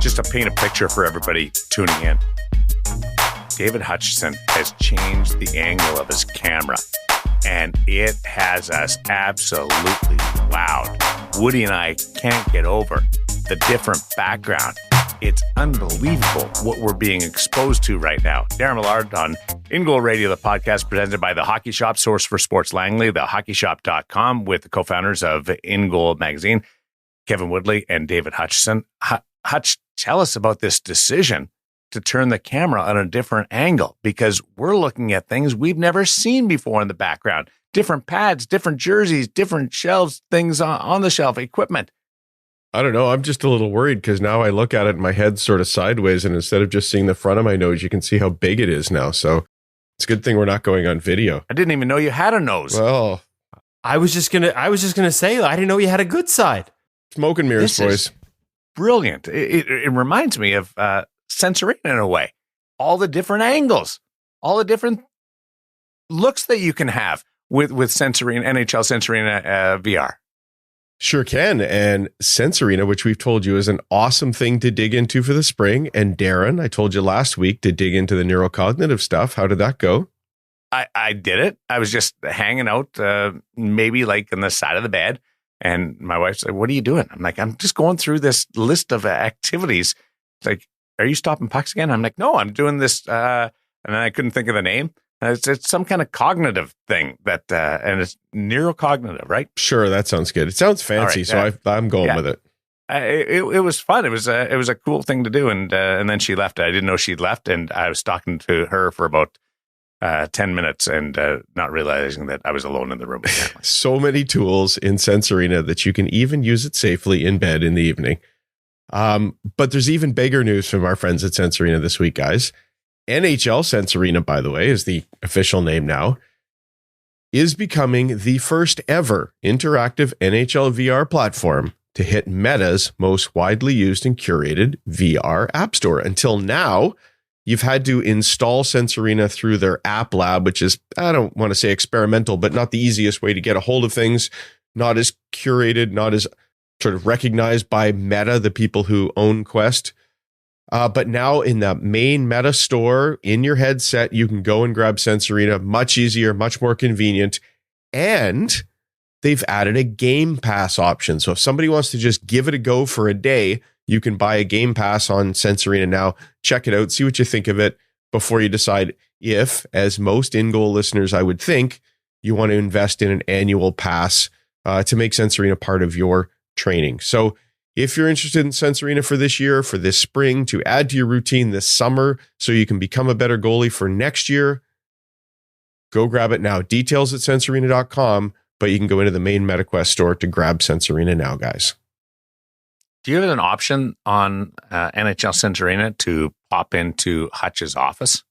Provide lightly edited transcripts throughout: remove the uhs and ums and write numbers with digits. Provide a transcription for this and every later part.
just to paint a picture for everybody tuning in, David Hutchison has changed the angle of his camera, and it has us absolutely wowed. Woody and I can't get over the different background. It's unbelievable what we're being exposed to right now. Darren Millard on InGoal Radio, the podcast presented by The Hockey Shop, source for sports Langley, thehockeyshop.com, with the co-founders of InGoal magazine, Kevin Woodley and David Hutchison. Hutch, tell us about this decision to turn the camera on a different angle, because we're looking at things we've never seen before in the background. Different pads, different jerseys, different shelves, things on the shelf, equipment. I don't know. I'm just a little worried because now I look at it and my head's sort of sideways, and instead of just seeing the front of my nose, you can see how big it is now. So it's a good thing we're not going on video. I didn't even know you had a nose. Well, I was just gonna say, I didn't know you had a good side. Smoke and mirrors, boys. Brilliant. It reminds me of Sense Arena in a way. All the different angles, all the different looks that you can have with Sense Arena, NHL Sense Arena VR. Sure can. And Sense Arena, which we've told you is an awesome thing to dig into for the spring. And Darren, I told you last week to dig into the neurocognitive stuff. How did that go? I did it. I was just hanging out, maybe like on the side of the bed. And my wife said, "What are you doing?" I'm like, "I'm just going through this list of activities." It's like, "Are you stopping pucks again?" I'm like, "No, I'm doing this." And then I couldn't think of the name. It's some kind of cognitive thing that, and it's neurocognitive, right? Sure, that sounds good. It sounds fancy, so I'm going with it. It was fun. It was a cool thing to do, and then she left. I didn't know she'd left, and I was talking to her for about 10 minutes, and not realizing that I was alone in the room. So many tools in Sense Arena that you can even use it safely in bed in the evening. But there's even bigger news from our friends at Sense Arena this week, guys. NHL Sense Arena, by the way, is the official name now, is becoming the first ever interactive NHL VR platform to hit Meta's most widely used and curated VR app store. Until now, you've had to install Sense Arena through their app lab, which is, I don't want to say experimental, but not the easiest way to get a hold of things, not as curated, not as sort of recognized by Meta, the people who own Quest. But now in the main Meta store, in your headset, you can go and grab Sense Arena. Much easier, much more convenient. And they've added a Game Pass option. So if somebody wants to just give it a go for a day, you can buy a Game Pass on Sense Arena now. Check it out. See what you think of it before you decide if, as most InGoal listeners, I would think, you want to invest in an annual pass to make Sense Arena part of your training. So if you're interested in Sense Arena for this year, for this spring, to add to your routine this summer so you can become a better goalie for next year, go grab it now. Details at sensearena.com, but you can go into the main MetaQuest store to grab Sense Arena now, guys. Do you have an option on NHL Sense Arena to pop into Hutch's office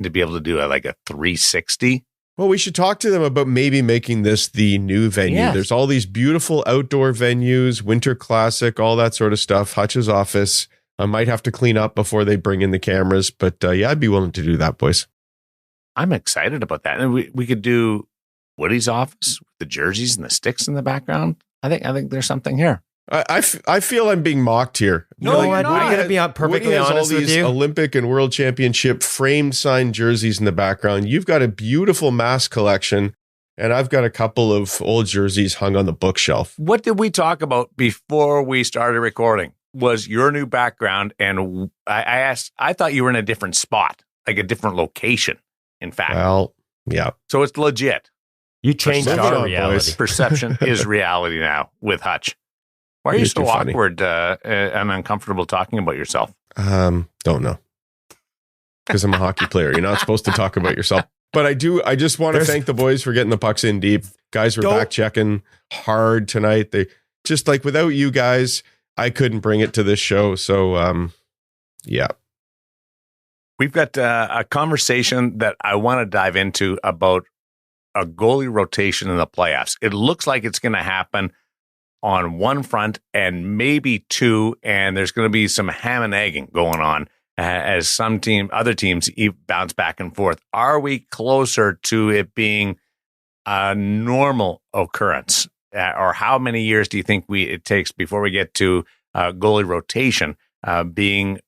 to be able to do a 360? Well, we should talk to them about maybe making this the new venue. Yes. There's all these beautiful outdoor venues, Winter Classic, all that sort of stuff. Hutch's office. I might have to clean up before they bring in the cameras, but yeah, I'd be willing to do that, boys. I'm excited about that. And we could do Woody's office with the jerseys and the sticks in the background. I think there's something here. I feel I'm being mocked here. No, you're not. I'm going to be perfectly honest with you. Olympic and World Championship framed signed jerseys in the background. You've got a beautiful mask collection, and I've got a couple of old jerseys hung on the bookshelf. What did we talk about before we started recording? Was your new background, and I asked, I thought you were in a different spot, like a different location, in fact. Well, yeah. So it's legit. You changed our reality. Boys. Perception is reality now with Hutch. Why are you so awkward and uncomfortable talking about yourself? Don't know. Because I'm a hockey player. You're not supposed to talk about yourself. But I do. I just want to thank the boys for getting the pucks in deep. Guys were back checking hard tonight. They just without you guys, I couldn't bring it to this show. So, yeah. We've got a conversation that I want to dive into about a goalie rotation in the playoffs. It looks like it's going to happen on one front and maybe two, and there's going to be some ham and egging going on as other teams bounce back and forth. Are we closer to it being a normal occurrence, or how many years do you think it takes before we get to goalie rotation being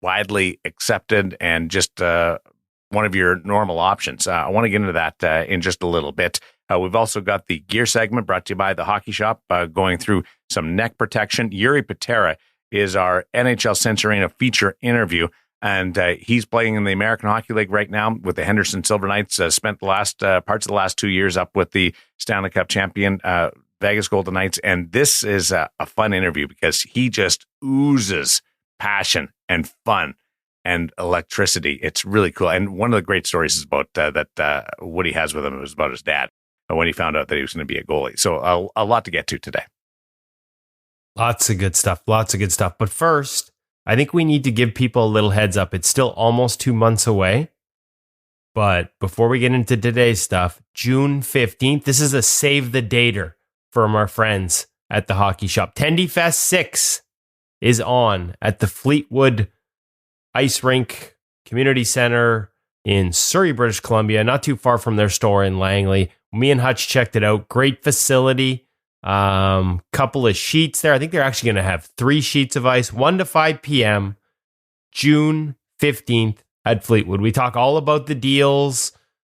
widely accepted and just one of your normal options. I want to get into that in just a little bit. We've also got the gear segment brought to you by the Hockey Shop, going through some neck protection. Jiri Patera is our NHL Sense Arena feature interview, and he's playing in the American Hockey League right now with the Henderson Silver Knights. Spent the last parts of the last 2 years up with the Stanley Cup champion Vegas Golden Knights, and this is a fun interview because he just oozes passion and fun and electricity. It's really cool. And one of the great stories is about that Woody has with him. It was about his dad when he found out that he was going to be a goalie. So a lot to get to today. Lots of good stuff. Lots of good stuff. But first, I think we need to give people a little heads up. It's still almost 2 months away. But before we get into today's stuff, June 15th, this is a save the dater from our friends at the Hockey Shop. TendyFest 6 is on at the Fleetwood Ice Rink Community Center in Surrey, British Columbia, not too far from their store in Langley. Me and Hutch checked it out. Great facility. Couple of sheets there. I think they're actually going to have 3 sheets of ice, 1 to 5 p.m., June 15th at Fleetwood. We talk all about the deals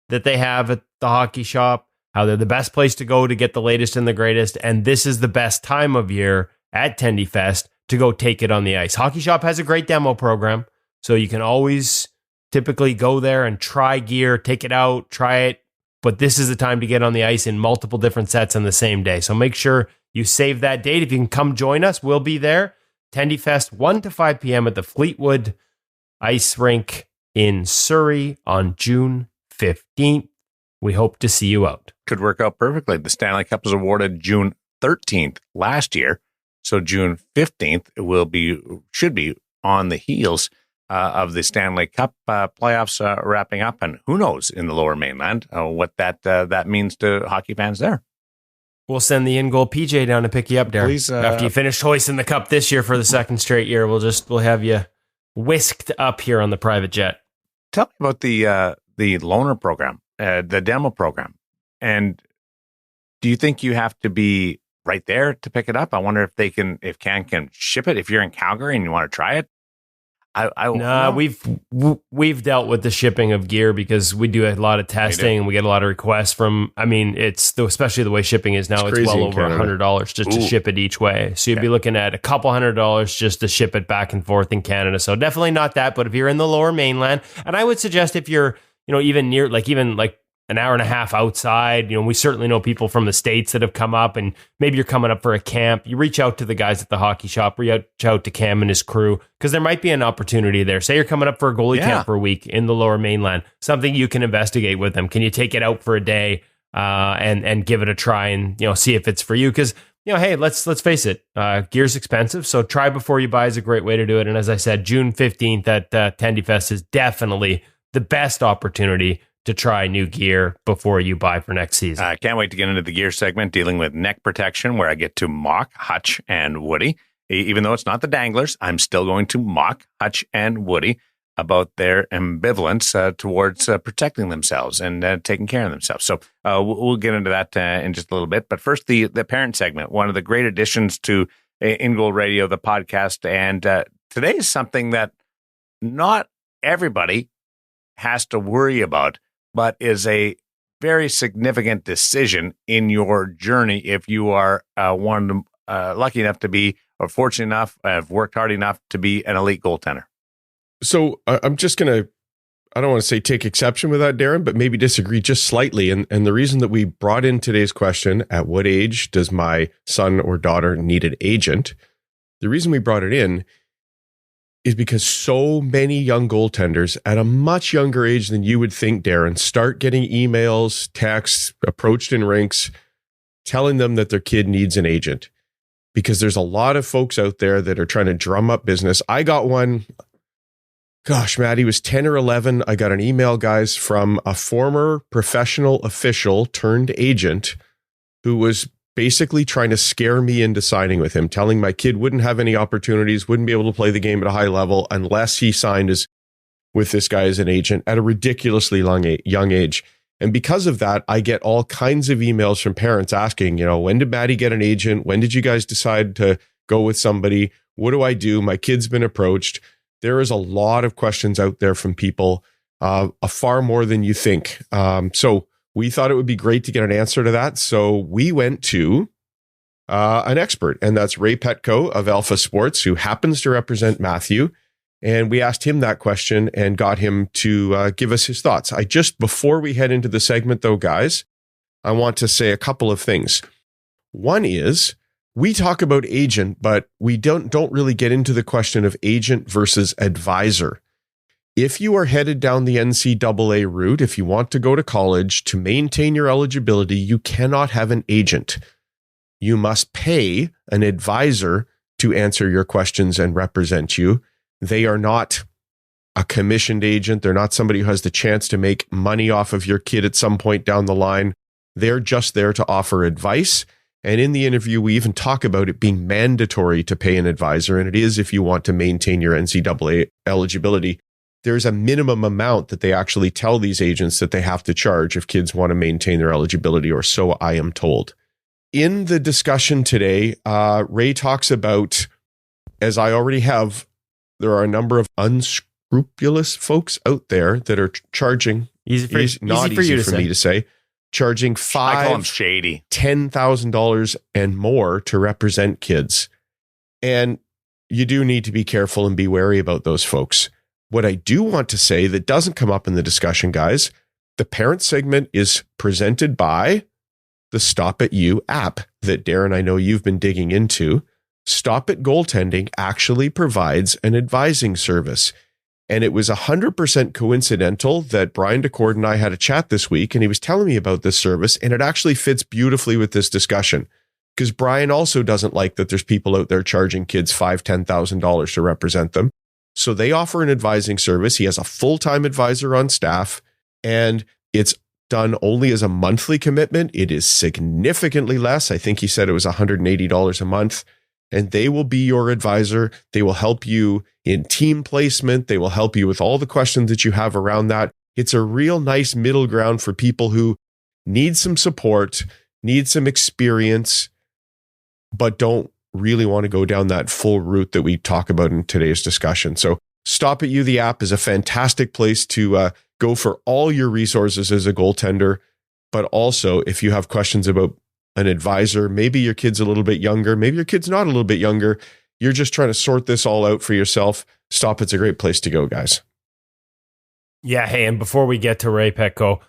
that they have at the Hockey Shop, how they're the best place to go to get the latest and the greatest, and this is the best time of year at TendyFest to go take it on the ice. Hockey Shop has a great demo program, so you can always typically go there and try gear, take it out, try it. But this is the time to get on the ice in multiple different sets on the same day. So make sure you save that date. If you can come join us, we'll be there. TendyFest, 1 to 5 p.m. at the Fleetwood Ice Rink in Surrey on June 15th. We hope to see you out. Could work out perfectly. The Stanley Cup was awarded June 13th last year. So June 15th should be on the heels of the Stanley Cup playoffs wrapping up, and who knows in the Lower Mainland what that means to hockey fans there. We'll send the InGoal PJ down to pick you up, Darren. Please, after you finish hoisting the cup this year for the second straight year, we'll have you whisked up here on the private jet. Tell me about the loaner program, the demo program, and do you think you have to be right there to pick it up? I wonder if can ship it if you're in Calgary and you want to try it. We've dealt with the shipping of gear because we do a lot of testing and we get a lot of requests from. I mean, especially the way shipping is now. It's well over $100 just to ship it each way. So you'd be looking at a couple $100 just to ship it back and forth in Canada. So definitely not that. But if you're in the Lower Mainland, and I would suggest if you're even near even an hour and a half outside, we certainly know people from the States that have come up, and maybe you're coming up for a camp. You reach out to the guys at the Hockey Shop, reach out to Cam and his crew, because there might be an opportunity there. Say you're coming up for a goalie camp for a week in the Lower Mainland, something you can investigate with them. Can you take it out for a day and give it a try and see if it's for you? Because hey, let's face it, gear's expensive, so try before you buy is a great way to do it. And as I said, June 15th at TendyFest is definitely the best opportunity to try new gear before you buy for next season. I can't wait to get into the gear segment dealing with neck protection, where I get to mock Hutch and Woody. Even though it's not the Danglers, I'm still going to mock Hutch and Woody about their ambivalence towards protecting themselves and taking care of themselves. So we'll get into that in just a little bit. But first, the parent segment, one of the great additions to InGoal Radio, the podcast. And today is something that not everybody has to worry about, but is a very significant decision in your journey if you are lucky enough to be, or fortunate enough, have worked hard enough to be an elite goaltender. So I'm just going to, I don't want to say take exception with that, Darren, but maybe disagree just slightly. And the reason that we brought in today's question, at what age does my son or daughter need an agent? The reason we brought it in is because so many young goaltenders at a much younger age than you would think, Darren, start getting emails, texts, approached in rinks, telling them that their kid needs an agent. Because there's a lot of folks out there that are trying to drum up business. I got one, gosh, Matt, he was 10 or 11. I got an email, guys, from a former professional official turned agent who was basically trying to scare me into signing with him, telling my kid wouldn't have any opportunities, wouldn't be able to play the game at a high level unless he signed with this guy as an agent at a ridiculously young age. And because of that, I get all kinds of emails from parents asking, when did Maddie get an agent? When did you guys decide to go with somebody? What do I do? My kid's been approached. There is a lot of questions out there from people, far more than you think. So we thought it would be great to get an answer to that. So we went to an expert, and that's Ray Petkau of Alpha Sports, who happens to represent Matthew. And we asked him that question and got him to give us his thoughts. Before we head into the segment though, guys, I want to say a couple of things. One is, we talk about agent, but we don't really get into the question of agent versus advisor. If you are headed down the NCAA route, if you want to go to college, to maintain your eligibility, you cannot have an agent. You must pay an advisor to answer your questions and represent you. They are not a commissioned agent. They're not somebody who has the chance to make money off of your kid at some point down the line. They're just there to offer advice. And in the interview, we even talk about it being mandatory to pay an advisor. And it is if you want to maintain your NCAA eligibility. There's a minimum amount that they actually tell these agents that they have to charge if kids want to maintain their eligibility, or so I am told. In the discussion today, Ray talks about, as I already have, there are a number of unscrupulous folks out there that are charging. Easy for me to say. Charging shady $10,000 and more to represent kids. And you do need to be careful and be wary about those folks. What I do want to say that doesn't come up in the discussion, guys, the parent segment is presented by the Stop It You app that Darren, I know you've been digging into. Stop It Goaltending actually provides an advising service. And it was 100% coincidental that Brian DeCord and I had a chat this week, and he was telling me about this service, and it actually fits beautifully with this discussion, because Brian also doesn't like that there's people out there charging kids $5,000, $10,000 to represent them. So they offer an advising service. He has a full-time advisor on staff, and it's done only as a monthly commitment. It is significantly less. I think he said it was $180 a month. And they will be your advisor. They will help you in team placement. They will help you with all the questions that you have around that. It's a real nice middle ground for people who need some support, need some experience, but don't really want to go down that full route that we talk about in today's discussion. So Stop It You, the app, is a fantastic place to go for all your resources as a goaltender. But also, if you have questions about an advisor, maybe your kid's a little bit younger, maybe your kid's not a little bit younger, you're just trying to sort this all out for yourself, Stop It's a great place to go, guys. Yeah, hey, and before we get to Ray Petkau,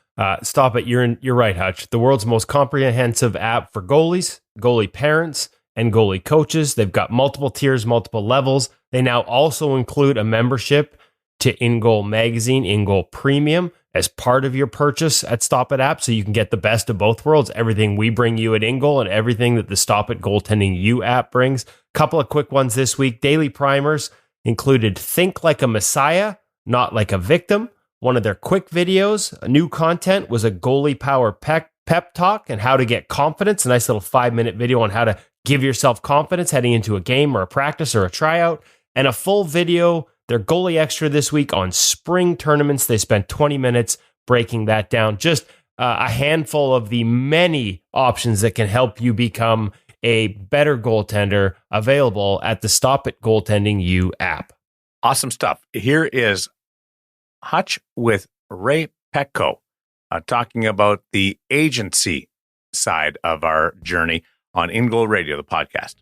Stop It, you're right, Hutch. The world's most comprehensive app for goalies, goalie parents, and goalie coaches. They've got multiple tiers, multiple levels. They now also include a membership to InGoal Magazine, InGoal Premium, as part of your purchase at Stop It app, so you can get the best of both worlds, everything we bring you at InGoal and everything that the Stop It Goaltending You app brings. Couple of quick ones this week. Daily primers included Think Like a Messiah, Not Like a Victim. One of their quick videos, new content, was a goalie power pep talk and how to get confidence. A nice little 5-minute video on how to give yourself confidence heading into a game or a practice or a tryout. And a full video, their goalie extra this week, on spring tournaments. They spent 20 minutes breaking that down. Just a handful of the many options that can help you become a better goaltender, available at the Stop It Goaltending You app. Awesome stuff. Here is Hutch with Ray Petkau talking about the agency side of our journey on InGoal Radio, the podcast.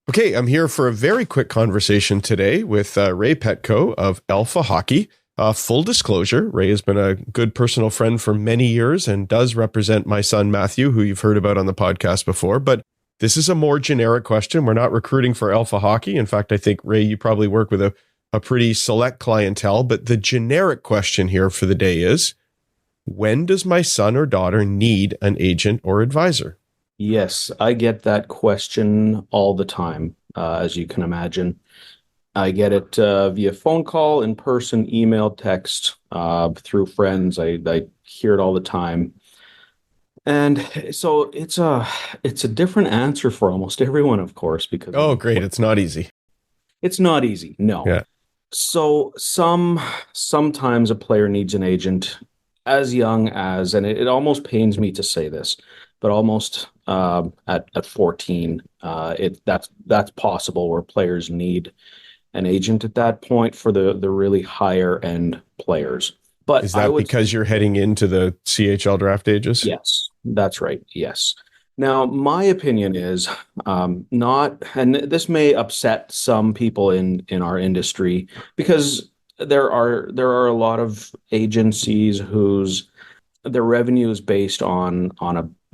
Okay, I'm here for a very quick conversation today with Ray Petkau of Alpha Hockey. Full disclosure, Ray has been a good personal friend for many years and does represent my son, Matthew, who you've heard about on the podcast before. But this is a more generic question. We're not recruiting for Alpha Hockey. In fact, I think, Ray, you probably work with a pretty select clientele. But the generic question here for the day is, when does my son or daughter need an agent or advisor? Yes, I get that question all the time, as you can imagine. I get it via phone call, in person, email, text, through friends. I hear it all the time. And so it's a different answer for almost everyone, of course, because great. It's not easy. It's not easy. No. Yeah. So sometimes a player needs an agent. as young as, and it almost pains me to say this, but almost at 14, that's possible where players need an agent at that point for the really higher end players. But Is I that would because you're heading into the CHL draft ages? Yes, that's right. Yes. Now, my opinion is not, and this may upset some people in our industry because there are a lot of agencies whose their revenue is based on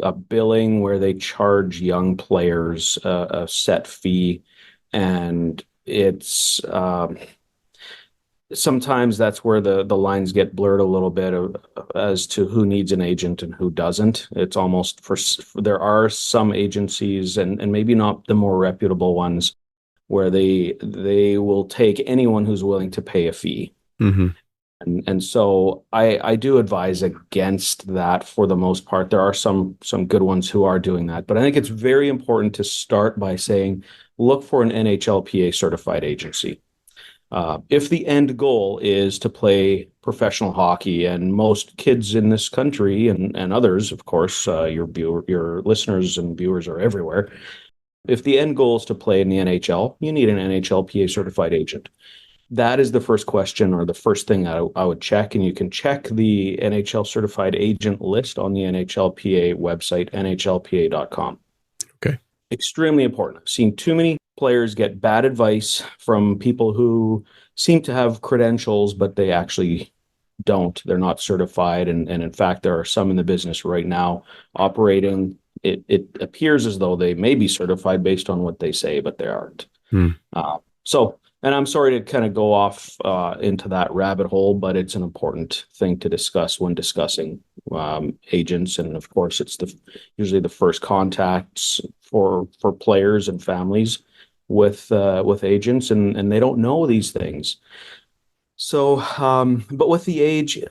a billing where they charge young players a set fee, and it's sometimes that's where the lines get blurred a little bit as to who needs an agent and who doesn't. It's almost there are some agencies and maybe not the more reputable ones where they will take anyone who's willing to pay a fee. Mm-hmm. And so I do advise against that for the most part. There are some good ones who are doing that, but I think it's very important to start by saying, look for an NHLPA certified agency. If the end goal is to play professional hockey, and most kids in this country and others, of course, your listeners and viewers are everywhere. If the end goal is to play in the NHL, you need an NHLPA certified agent. That is the first question or the first thing I would check. And you can check the NHL certified agent list on the NHLPA website, nhlpa.com. Okay. Extremely important. I've seen too many players get bad advice from people who seem to have credentials, but they actually don't. They're not certified. And in fact, there are some in the business right now operating. It appears as though they may be certified based on what they say, but they aren't. And I'm sorry to kind of go off into that rabbit hole, but it's an important thing to discuss when discussing agents. And of course, it's usually the first contacts for players and families with agents, and they don't know these things. So, but with the age,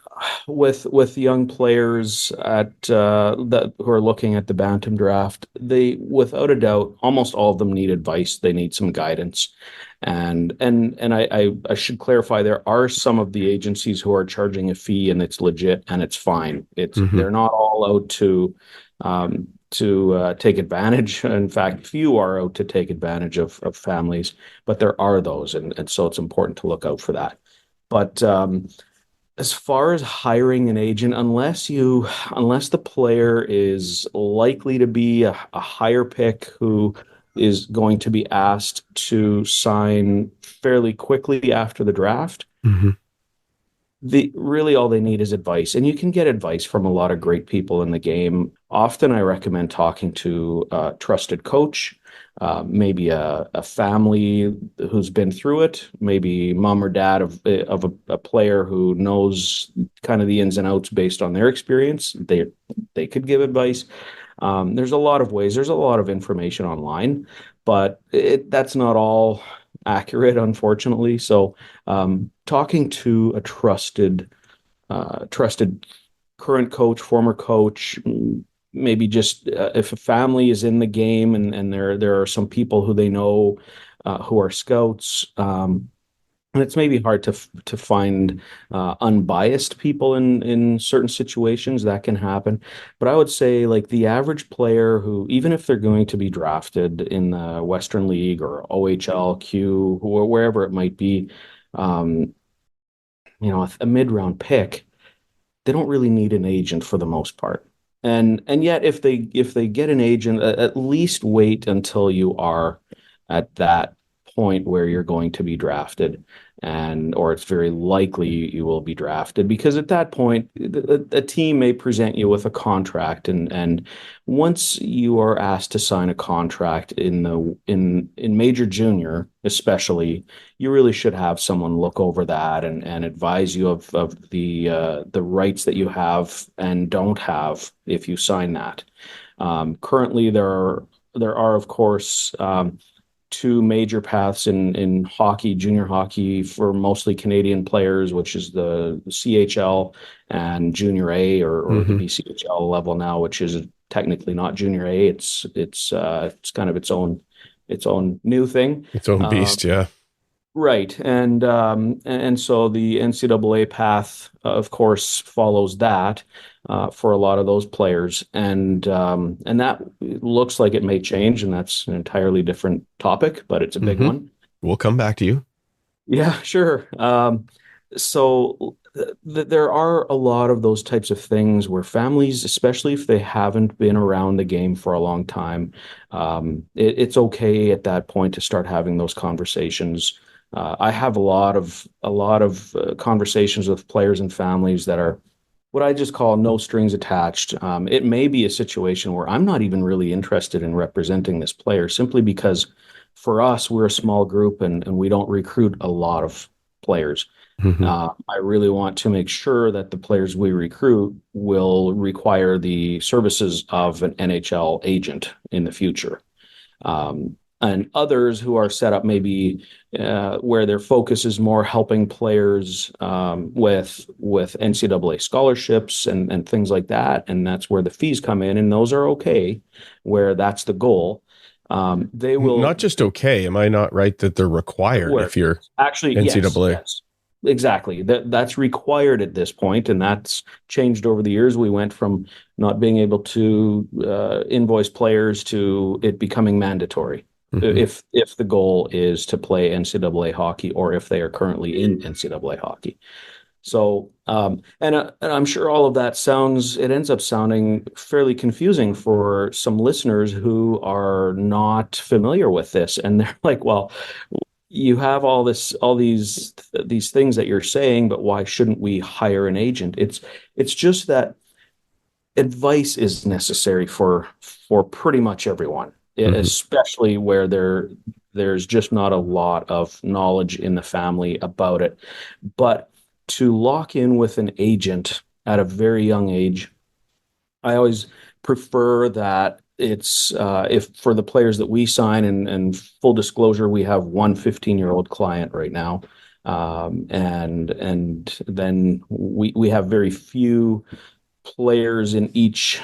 with young players that who are looking at the Bantam draft, they without a doubt, almost all of them need advice. They need some guidance, and I should clarify, there are some of the agencies who are charging a fee, and it's legit and it's fine. They're not all out to take advantage. In fact, few are out to take advantage of families, but there are those, and so it's important to look out for that. But as far as hiring an agent, unless the player is likely to be a higher pick who is going to be asked to sign fairly quickly after the draft, really all they need is advice. And you can get advice from a lot of great people in the game. Often I recommend talking to a trusted coach, maybe a family who's been through it, maybe mom or dad of a player who knows kind of the ins and outs based on their experience. They could give advice. There's a lot of ways. There's a lot of information online, but that's not all accurate, unfortunately. So talking to a trusted current coach, former coach, maybe just if a family is in the game and there are some people who they know who are scouts, and it's maybe hard to find unbiased people in certain situations. That can happen. But I would say, like, the average player who, even if they're going to be drafted in the Western League or OHL, Q, or wherever it might be, a mid-round pick, they don't really need an agent for the most part. And yet, if they get an agent, at least wait until you are at that point where you're going to be drafted, or it's very likely you will be drafted, because at that point a team may present you with a contract, and once you are asked to sign a contract in major junior especially, you really should have someone look over that and advise you of the rights that you have and don't have if you sign that. Currently there are of course two major paths in hockey, junior hockey, for mostly Canadian players, which is the CHL and Junior A, or the BCHL level now, which is technically not Junior A. It's kind of its own new thing, its own beast, yeah. Right, and so the NCAA path, of course, follows that for a lot of those players, and that looks like it may change, and that's an entirely different topic, but it's a big Mm-hmm. one. We'll come back to you. Yeah, sure. So there are a lot of those types of things where families, especially if they haven't been around the game for a long time, it's okay at that point to start having those conversations. I have a lot of conversations with players and families that are what I just call no strings attached. It may be a situation where I'm not even really interested in representing this player simply because for us, we're a small group and we don't recruit a lot of players. Mm-hmm. I really want to make sure that the players we recruit will require the services of an NHL agent in the future. And others who are set up maybe where their focus is more helping players with NCAA scholarships and things like that, and that's where the fees come in, and those are okay, where that's the goal. They will Not just okay. Am I not right that they're required where if you're actually NCAA? yes, exactly. That's required at this point, and that's changed over the years. We went from not being able to invoice players to it becoming mandatory Mm-hmm. if the goal is to play NCAA hockey or if they are currently in NCAA hockey. So, and I'm sure all of that it ends up sounding fairly confusing for some listeners who are not familiar with this. And they're like, well, you have all these things that you're saying, but why shouldn't we hire an agent? It's just that advice is necessary for pretty much everyone, Mm-hmm. especially where there's just not a lot of knowledge in the family about it. But to lock in with an agent at a very young age, I always prefer that it's if for the players that we sign, and full disclosure, we have one 15-year-old client right now. And then we have very few players in each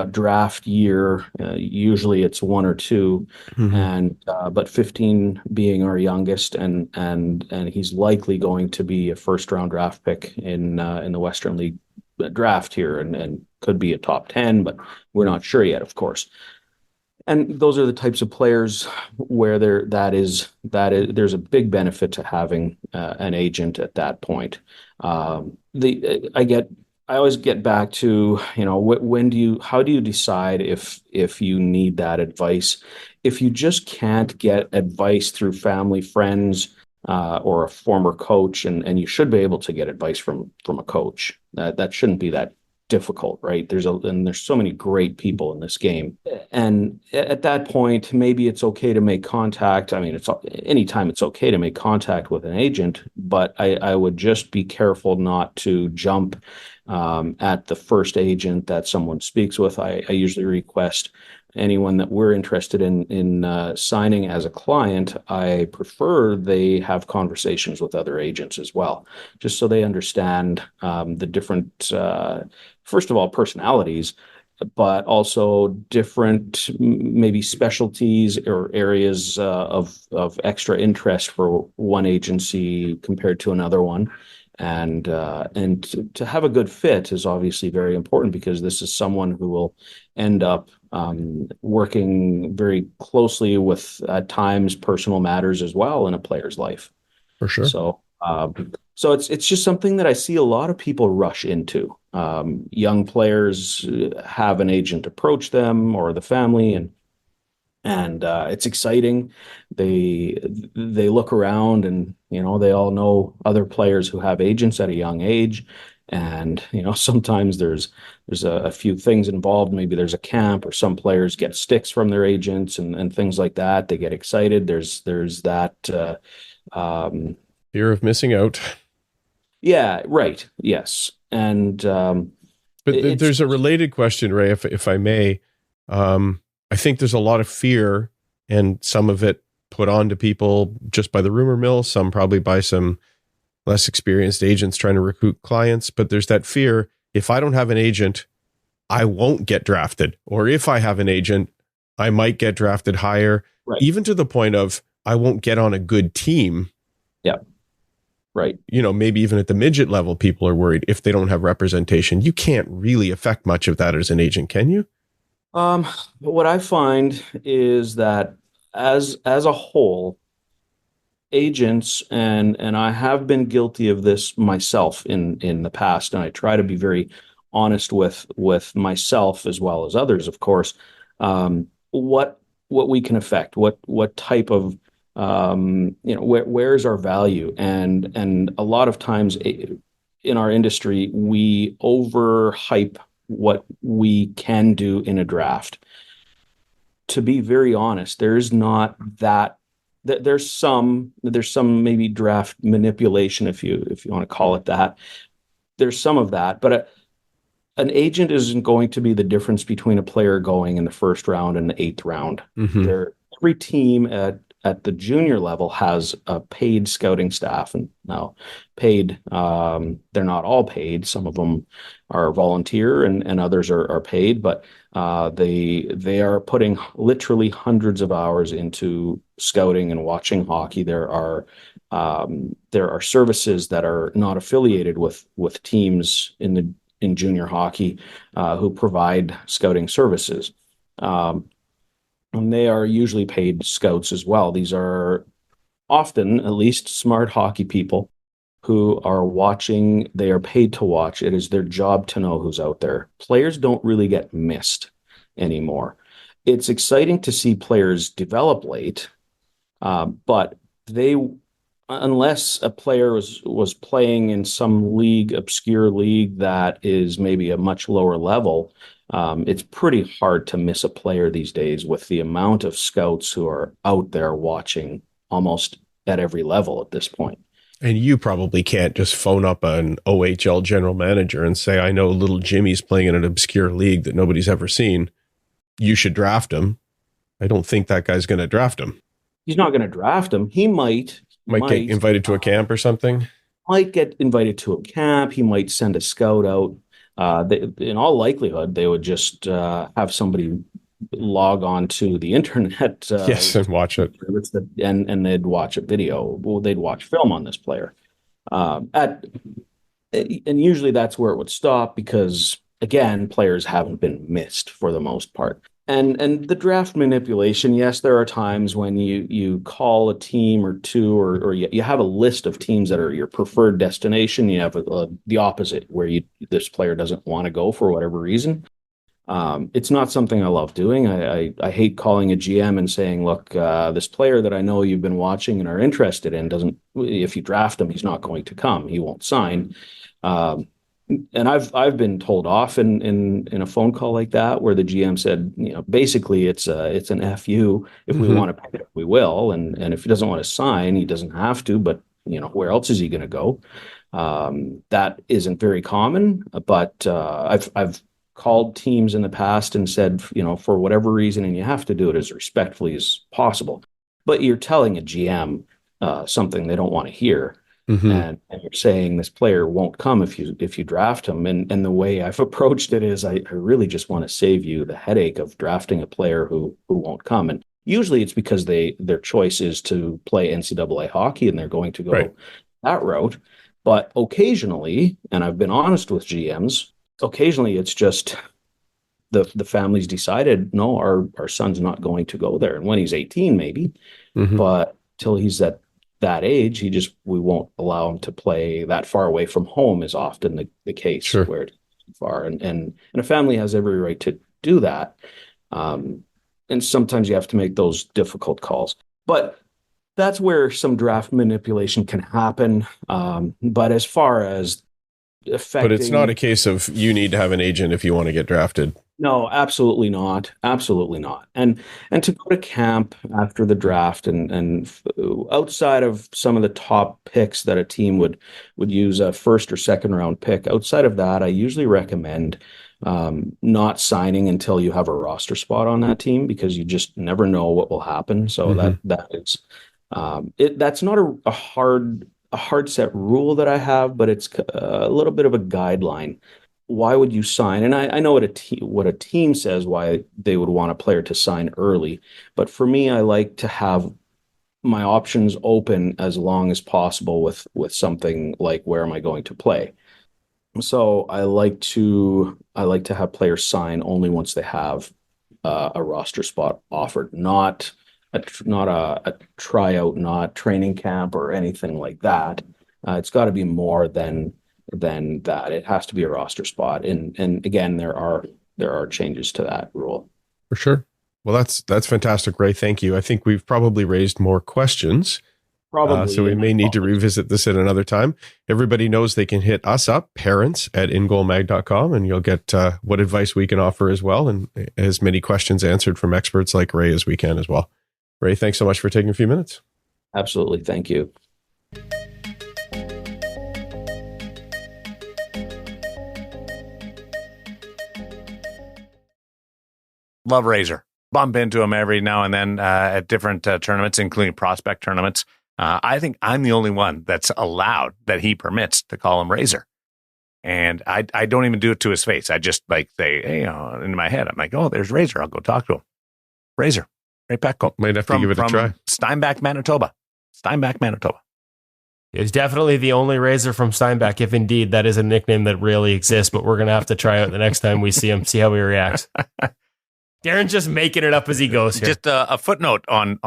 draft year. Usually it's one or two, Mm-hmm. and but 15 being our youngest, and he's likely going to be a first round draft pick in the Western League draft here, and could be a top 10, but we're not sure yet, of course. And those are the types of players where there's a big benefit to having an agent at that point. The I always get back to, how do you decide if you need that advice? If you just can't get advice through family, friends, or a former coach, and you should be able to get advice from a coach. That shouldn't be that difficult, right? There's so many great people in this game, and at that point, maybe it's okay to make contact. I mean, it's anytime it's okay to make contact with an agent, but I would just be careful not to jump at the first agent that someone speaks with. I usually request anyone that we're interested in signing as a client. I prefer they have conversations with other agents as well, just so they understand the different, first of all, personalities, but also different maybe specialties or areas of extra interest for one agency compared to another one. And to have a good fit is obviously very important, because this is someone who will end up working very closely with, at times, personal matters as well in a player's life. For sure. So it's just something that I see a lot of people rush into. Young players have an agent approach them or the family, and it's exciting. They look around, and they all know other players who have agents at a young age, and sometimes there's a few things involved. Maybe there's a camp, or some players get sticks from their agents and things like that. They get excited. There's that fear of missing out. Yeah, right. Yes, and but there's a related question, Ray, if I may. I think there's a lot of fear, and some of it put onto people just by the rumor mill, some probably by some less experienced agents trying to recruit clients. But there's that fear, if I don't have an agent, I won't get drafted. Or if I have an agent, I might get drafted higher, right. Even to the point of I won't get on a good team Yeah. Right. Maybe even at the midget level, people are worried if they don't have representation. You can't really affect much of that as an agent, can you? What I find is that as a whole, agents and I have been guilty of this myself in the past, and I try to be very honest with myself as well as others, of course. What we can affect, what type of where's our value, and a lot of times in our industry we overhype what we can do in a draft. To be very honest, there's not that there's some maybe draft manipulation, if you want to call it that. There's some of that, but an agent isn't going to be the difference between a player going in the first round and the eighth round. Every team at the junior level has a paid scouting staff, and now paid. They're not all paid. Some of them are volunteer, and others are paid, but they are putting literally hundreds of hours into scouting and watching hockey. There are services that are not affiliated with teams in junior hockey who provide scouting services. And they are usually paid scouts as well. These are often, at least, smart hockey people who are watching. They are paid to watch. It is their job to know who's out there. Players don't really get missed anymore. It's exciting to see players develop late, but unless a player was playing in some obscure league that is maybe a much lower level, it's pretty hard to miss a player these days with the amount of scouts who are out there watching almost at every level at this point. And you probably can't just phone up an OHL general manager and say, I know little Jimmy's playing in an obscure league that nobody's ever seen. You should draft him. I don't think that guy's going to draft him. He's not going to draft him. He might get invited to a camp or something. Might get invited to a camp. He might send a scout out. In all likelihood, they would just have somebody log on to the internet. Yes, and watch it. And they'd watch a video. Well, they'd watch film on this player. And usually that's where it would stop because, again, players haven't been missed for the most part. And the draft manipulation, yes, there are times when you call a team or two, or you have a list of teams that are your preferred destination. You have the opposite, where this player doesn't want to go for whatever reason. It's not something I love doing. I hate calling a GM and saying, look, this player that I know you've been watching and are interested in if you draft him, he's not going to come. He won't sign. And I've been told off in a phone call like that, where the GM said, basically it's an FU. If we want to pick it, we will. And if he doesn't want to sign, he doesn't have to, but where else is he going to go? That isn't very common, but I've called teams in the past and said, for whatever reason, and you have to do it as respectfully as possible, but you're telling a GM something they don't want to hear. And you're saying this player won't come if you draft him. And the way I've approached it is I really just want to save you the headache of drafting a player who won't come. And usually it's because their choice is to play NCAA hockey and they're going to go that route. But occasionally, and I've been honest with GMs, occasionally it's just the family's decided, no, our son's not going to go there. And when he's 18, maybe, but till he's at that age, we won't allow him to play that far away from home is often the case, where it's too far. And a family has every right to do that. And sometimes you have to make those difficult calls. But that's where some draft manipulation can happen. But as far as affecting... But it's not a case of you need to have an agent if you want to get drafted. No, absolutely not. Absolutely not. And to go to camp after the draft and outside of some of the top picks that a team would use, a first or second round pick, outside of that, I usually recommend not signing until you have a roster spot on that team, because you just never know what will happen. So that is that's not a hard set rule that I have, but it's a little bit of a guideline. Why would you sign? And I know what a team says why they would want a player to sign early, but for me, I like to have my options open as long as possible with something like where am I going to play. So I like to have players sign only once they have a roster spot offered, not a tryout, not training camp or anything like that. It's got to be more than that. It has to be a roster spot, and again, there are changes to that rule. For sure. Well, that's fantastic, Ray. Thank you. I think we've probably raised more questions. Probably. So we may need to revisit this at another time. Everybody knows they can hit us up, parents@ingoalmag.com, and you'll get what advice we can offer as well, and as many questions answered from experts like Ray as we can as well. Ray, thanks so much for taking a few minutes. Absolutely. Thank you. Love Razor. Bump into him every now and then at different tournaments, including prospect tournaments. I think I'm the only one that's allowed, that he permits, to call him Razor. And I don't even do it to his face. I just like say, hey, in my head, I'm like, oh, there's Razor. I'll go talk to him. Razor. Ray Petkau. Might have to give it a try. Steinbach, Manitoba. It's definitely the only Razor from Steinbach, if indeed that is a nickname that really exists, but we're going to have to try it the next time we see him, see how he reacts. Darren's just making it up as he goes here. Just a footnote on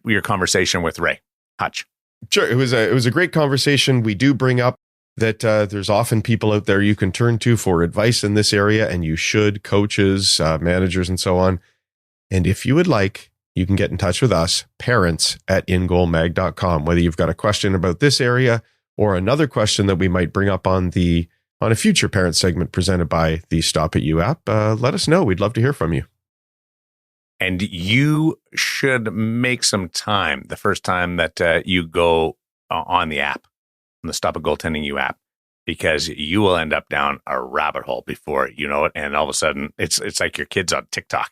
your conversation with Ray Hutch. Sure. It was a great conversation. We do bring up that there's often people out there you can turn to for advice in this area, and you should, coaches, managers, and so on. And if you would like, you can get in touch with us, parents@ingoalmag.com, whether you've got a question about this area or another question that we might bring up on a future parent segment presented by the Stop At You app. Let us know. We'd love to hear from you. And you should make some time the first time that you go on the app, on the Stop At Goaltending You app, because you will end up down a rabbit hole before you know it. And all of a sudden, it's like your kids on TikTok.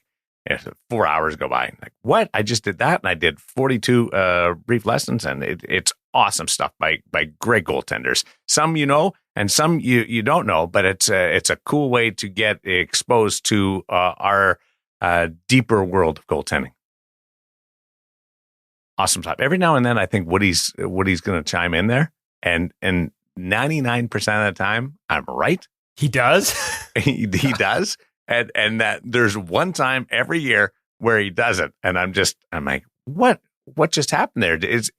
And 4 hours go by. Like, what? I just did that, and I did 42 brief lessons, and it's awesome stuff by great goaltenders. Some you know, and some you don't know, but it's a cool way to get exposed to our deeper world of goaltending. Awesome stuff. Every now and then, I think Woody's going to chime in there, and 99% of the time, I'm right. He does. he does. And that there's one time every year where he doesn't, and I'm like, what just happened there? Is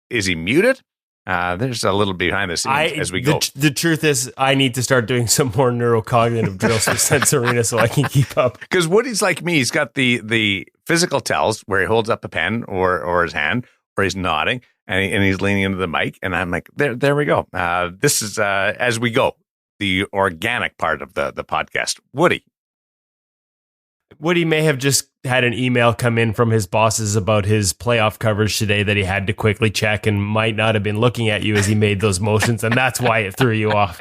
he muted? There's a little behind the scenes as we go. The truth is, I need to start doing some more neurocognitive drills for Sense Arena so I can keep up. Because Woody's like me; he's got the physical tells where he holds up a pen or his hand, or he's nodding and he's leaning into the mic, and I'm like, there we go. This is as we go, the organic part of the podcast. Woody may have just had an email come in from his bosses about his playoff coverage today that he had to quickly check, and might not have been looking at you as he made those motions, and that's why it threw you off.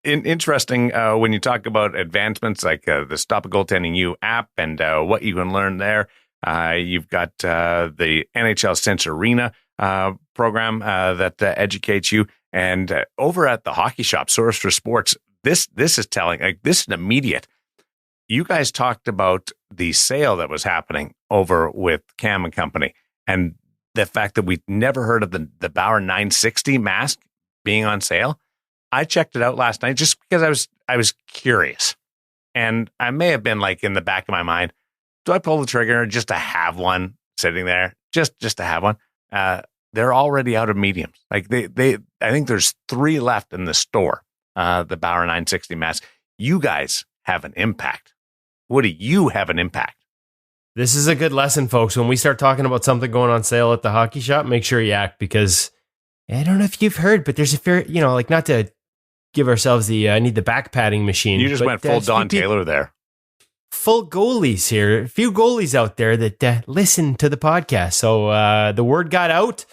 Interesting when you talk about advancements like the Stop At Goaltending You app and what you can learn there. You've got the NHL Sense Arena program that educates you, and over at the Hockey Shop, Source for Sports, this is telling, like, this is immediate. You guys talked about the sale that was happening over with Cam and Company, and the fact that we never heard of the Bauer 960 mask being on sale. I checked it out last night just because I was curious, and I may have been like in the back of my mind, do I pull the trigger just to have one sitting there, just to have one? They're already out of mediums. Like I think there's 3 left in the store. The Bauer 960 mask. You guys have an impact. Woody, you have an impact. This is a good lesson, folks. When we start talking about something going on sale at the Hockey Shop, make sure you act, because I don't know if you've heard, but there's a fair, like, not to give ourselves I need the back padding machine. You just went full Don Taylor there. Full goalies here. A few goalies out there that listen to the podcast. So the word got out.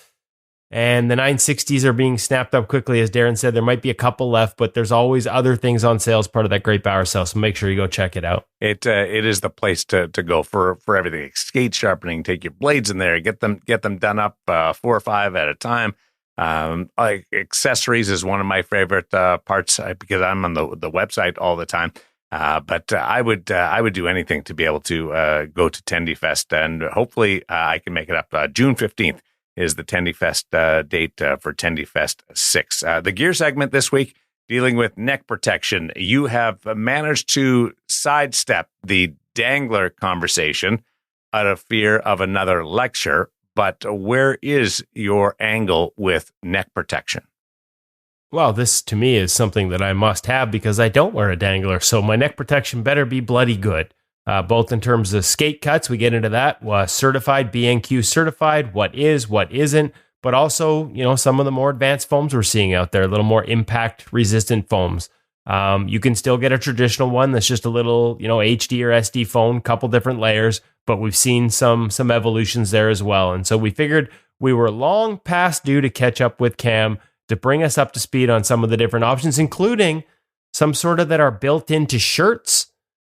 And the 960s are being snapped up quickly. As Darren said, there might be a couple left, but there's always other things on sale as part of that great Bauer sale. So make sure you go check it out. It is the place to go for everything. Skate sharpening, take your blades in there, get them done up 4 or 5 at a time. Like accessories is one of my favorite parts because I'm on the website all the time. But I would do anything to be able to go to TendyFest, and hopefully I can make it up. June 15th is the TendyFest date for TendyFest 6. The gear segment this week, dealing with neck protection. You have managed to sidestep the dangler conversation out of fear of another lecture, but where is your angle with neck protection? Well, this to me is something that I must have because I don't wear a dangler. So my neck protection better be bloody good, both in terms of skate cuts. We get into that. Certified, BNQ certified, what is, what isn't, but also, some of the more advanced foams we're seeing out there, a little more impact resistant foams. You can still get a traditional one that's just a little, HD or SD foam, couple different layers, but we've seen some evolutions there as well. And so we figured we were long past due to catch up with Cam to bring us up to speed on some of the different options, including some sort of that are built into shirts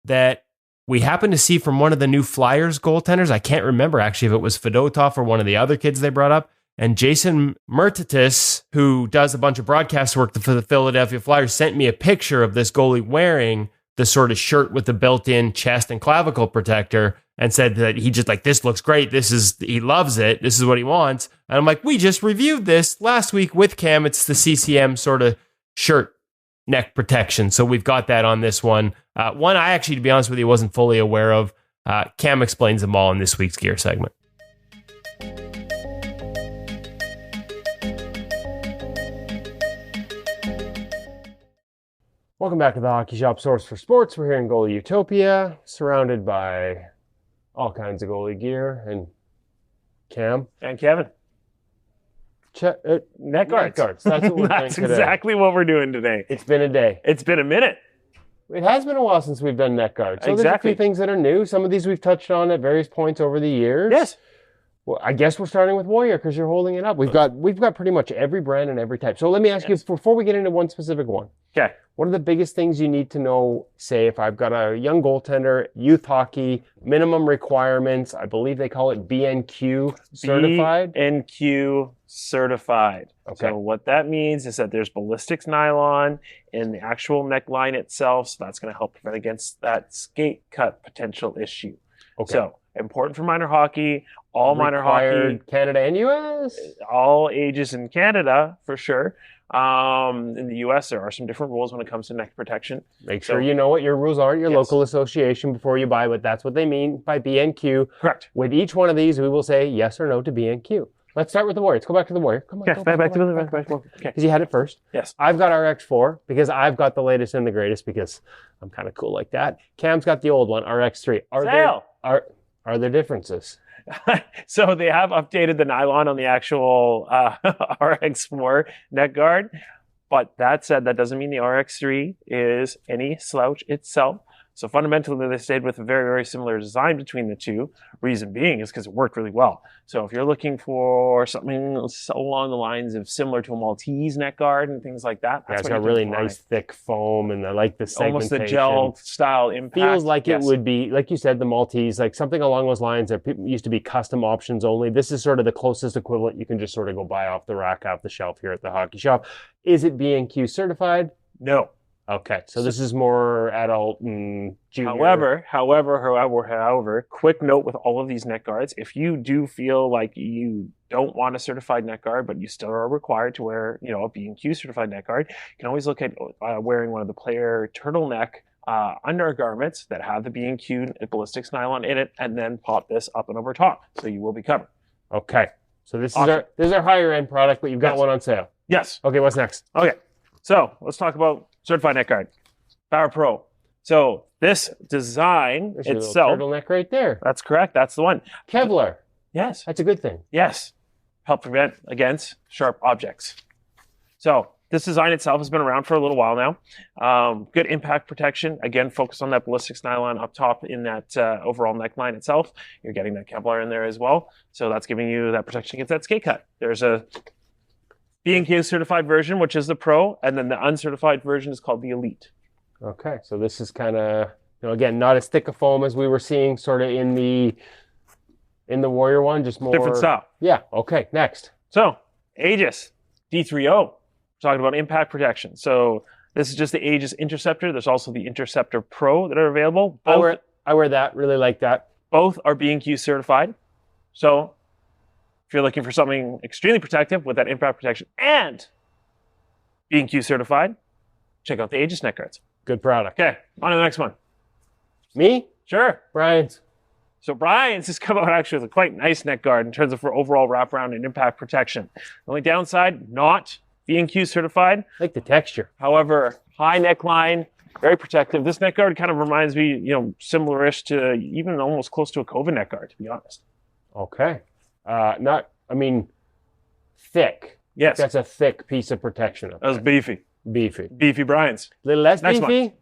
that we happen to see from one of the new Flyers goaltenders. I can't remember actually if it was Fedotov or one of the other kids they brought up. And Jason Mertitis, who does a bunch of broadcast work for the Philadelphia Flyers, sent me a picture of this goalie wearing the sort of shirt with the built-in chest and clavicle protector and said that he just this looks great. He loves it. This is what he wants. And I'm like, we just reviewed this last week with Cam. It's the CCM sort of shirt neck protection. So we've got that on this one. One I actually, to be honest with you, wasn't fully aware of. Cam explains them all in this week's gear segment. Welcome back to the Hockey Shop Source for Sports. We're here in Goalie Utopia, surrounded by all kinds of goalie gear. And Cam. And Kevin. Neck guards. That's what we're doing That's today. exactly what we're doing today. It's been a day. It's been a minute. It has been a while since we've done neck guards. So Exactly. There's a few things that are new. Some of these we've touched on at various points over the years. Yes. Well, I guess we're starting with Warrior because you're holding it up. We've got pretty much every brand and every type. So let me ask you, before we get into one specific one, Okay. what are the biggest things you need to know, say, if I've got a young goaltender, youth hockey, minimum requirements, I believe they call it BNQ certified? BNQ certified. Okay. So what that means is that there's ballistics nylon in the actual neckline itself, so that's going to help prevent against that skate cut potential issue. Okay. So important for minor hockey, all minor hockey, Canada and US? all ages in Canada for sure. In the US, there are some different rules when it comes to neck protection. Make sure you know what your rules are at your Yes. local association before you buy, but that's what they mean by BNQ. Correct. With each one of these, we will say yes or no to BNQ. Let's start with the Warrior. Let's go back to the Warrior. Come on. Okay, back to the okay. Because you had it first. Yes. I've got RX4 because I've got the latest and the greatest because I'm kind of cool like that. Cam's got the old one, RX3. Are there differences? So they have updated the nylon on the actual RX4 neck guard. But that said, that doesn't mean the RX3 is any slouch itself. So fundamentally, they stayed with a very, very similar design between the two. Reason being is because it worked really well. So if you're looking for something along the lines of similar to a Maltese neck guard and things like that, Yeah, that's it's what got you really can find. nice thick foam and I like the segmentation. Almost the gel style impact. Feels like Yes. it would be, like you said, the Maltese, like something along those lines that used to be custom options only. This is sort of the closest equivalent you can just sort of go buy off the rack, off the shelf here at the hockey shop. Is it BNQ certified? No. Okay, so this is more adult and junior. However, quick note with all of these neck guards, if you do feel like you don't want a certified neck guard, but you still are required to wear, a B&Q certified neck guard, you can always look at wearing one of the player turtleneck undergarments that have the B&Q ballistics nylon in it, and then pop this up and over top, so you will be covered. Okay, so this Awesome. is our higher end product, but you've got Yes. one on sale. Yes. Okay, what's next? Okay, so let's talk about certified neck guard, Power Pro. So this design There's your little itself, turtleneck right there. that's correct, that's the one. Kevlar. Yes. That's a good thing. Yes. Help prevent against sharp objects. So this design itself has been around for a little while now. Good impact protection. Again, focus on that ballistics nylon up top in that overall neckline itself. You're getting that Kevlar in there as well. So that's giving you that protection against that skate cut. There's a B&Q certified version, which is the Pro, and then the uncertified version is called the Elite. Okay, so this is kind of, again, not as thick a foam as we were seeing sort of in the Warrior one, just more Different style. Yeah. Okay. Next. So, Aegis D3O, talking about impact protection. So, This is just the Aegis Interceptor. There's also the Interceptor Pro that are available. I wear that. Really like that. Both are B&Q certified. So if you're looking for something extremely protective with that impact protection and B&Q certified, check out the Aegis neck guards. Good product. Okay, on to the next one. Me? Sure. Brian's. So Brian's has come out actually with a quite nice neck guard in terms of for overall wraparound and impact protection. The only downside, not B&Q certified. I like the texture. However, high neckline, very protective. This neck guard kind of reminds me, similar-ish to even almost close to a COVID neck guard, to be honest. Okay. Thick. Yes. That's a thick piece of protection. That was beefy. Beefy. Beefy Brian's. A little less Next beefy?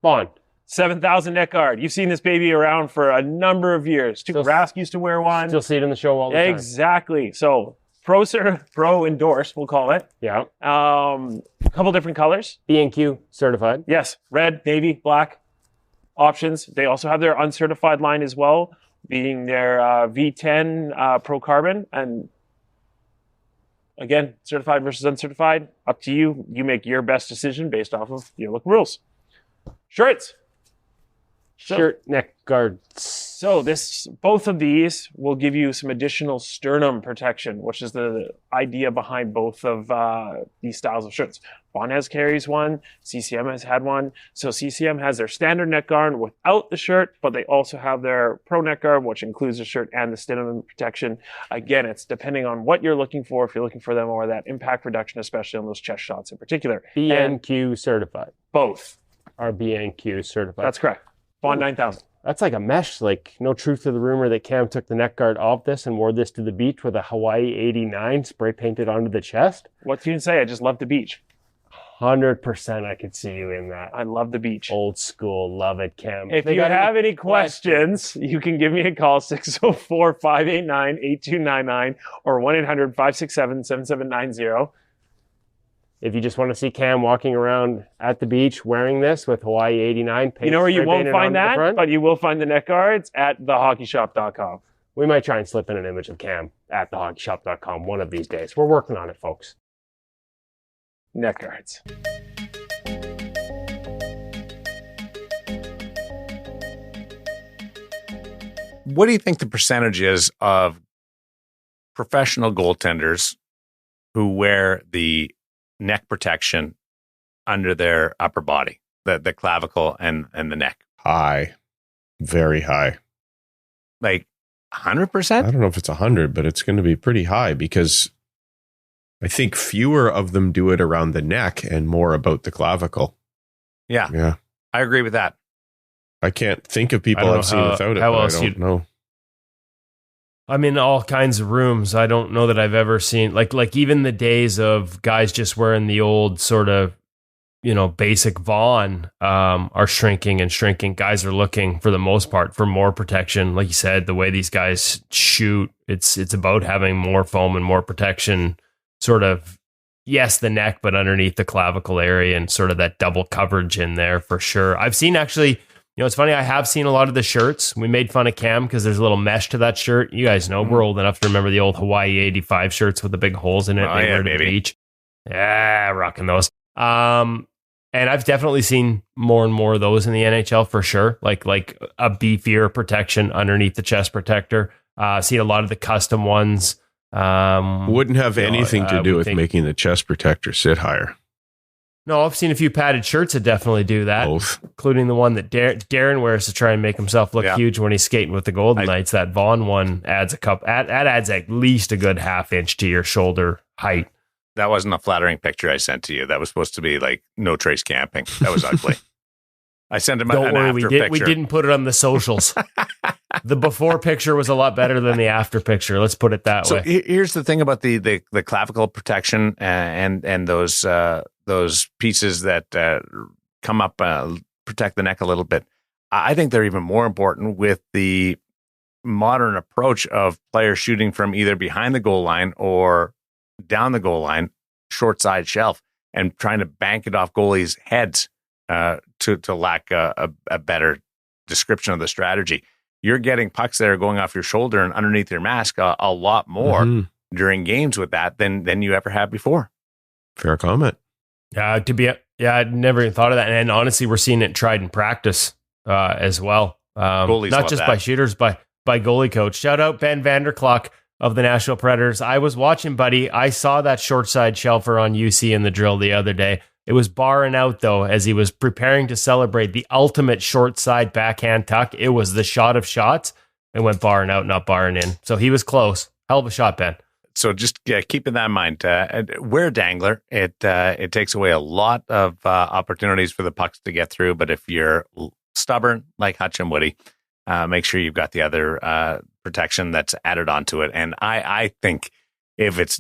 Bond. 7,000 neck guard. You've seen this baby around for a number of years. Stu Rask used to wear one. Still see it in the show all the time. Exactly. So Pro endorsed, we'll call it. Yeah. A couple different colors. B&Q certified. Yes. Red, navy, black options. They also have their uncertified line as well, being their V10 Pro Carbon. And again, certified versus uncertified, up to you. You make your best decision based off of your local rules. Shirts. Shirt neck guards. So both of these will give you some additional sternum protection, which is the idea behind both of these styles of shirts. Bonnes carries one, CCM has had one. So CCM has their standard neck guard without the shirt, but they also have their pro neck guard, which includes the shirt and the sternum protection. Again, it's depending on what you're looking for. If you're looking for them or that impact reduction, especially on those chest shots in particular. B&Q certified. Both are B&Q certified. That's correct. Bond 9,000. That's like a mesh. Like, no truth to the rumor that Cam took the neck guard off this and wore this to the beach with a Hawaii 89 spray painted onto the chest. What can you say? I just love the beach. 100% I could see you in that. I love the beach. Old school. Love it, Cam. If you have any questions, you can give me a call, 604-589-8299 or 1-800-567-7790. If you just want to see Cam walking around at the beach wearing this with Hawaii 89 paint, you know where you won't find that, but you will find the neck guards at thehockeyshop.com. We might try and slip in an image of Cam at thehockeyshop.com one of these days. We're working on it, folks. Neck guards. What do you think the percentage is of professional goaltenders who wear the neck protection under their upper body, the clavicle and the neck? High. Very high. Like 100%? I don't know if it's 100, but it's going to be pretty high because I think fewer of them do it around the neck and more about the clavicle. Yeah. I agree with that. I can't think of people I've seen without it, but I don't know. I'm in all kinds of rooms. I don't know that I've ever seen like even the days of guys just wearing the old sort of, basic Vaughn are shrinking and shrinking. Guys are looking for the most part for more protection. Like you said, the way these guys shoot, it's about having more foam and more protection, sort of, yes, the neck, but underneath the clavicle area and sort of that double coverage in there for sure. I've seen actually, it's funny, I have seen a lot of the shirts. We made fun of Cam because there's a little mesh to that shirt. You guys know, we're old enough to remember the old Hawaii 85 shirts with the big holes in it. Oh, yeah, baby. The beach. Yeah, rocking those. And I've definitely seen more and more of those in the NHL for sure. Like a beefier protection underneath the chest protector. Seen a lot of the custom ones. Wouldn't have anything to do with making the chest protector sit higher. No, I've seen a few padded shirts that definitely do that, both, including the one that Darren wears to try and make himself look huge when he's skating with the Golden Knights. That Vaughn one adds adds at least a good half inch to your shoulder height. That wasn't a flattering picture I sent to you. That was supposed to be like no trace camping. That was ugly. I sent him an after picture. We didn't put it on the socials. The before picture was a lot better than the after picture. Let's put it that way. So here's the thing about the clavicle protection and those pieces that come up, protect the neck a little bit. I think they're even more important with the modern approach of players shooting from either behind the goal line or down the goal line, short side shelf, and trying to bank it off goalies' heads to lack a better description of the strategy. You're getting pucks that are going off your shoulder and underneath your mask a lot more during games with that than you ever have before. Fair comment. To Yeah, I'd never even thought of that. And honestly, we're seeing it tried in practice as well. Not just by shooters, by goalie coach. Shout out Ben Vanderklok of the Nashville Predators. I was watching, buddy. I saw that short side shelfer on UC in the drill the other day. It was barring out, though, as he was preparing to celebrate the ultimate short side backhand tuck. It was the shot of shots. It went barring out, not barring in. So he was close. Hell of a shot, Ben. So just keeping that in mind, we're a dangler. It takes away a lot of opportunities for the pucks to get through. But if you're stubborn like Hutch and Woody, make sure you've got the other protection that's added onto it. And I think if it's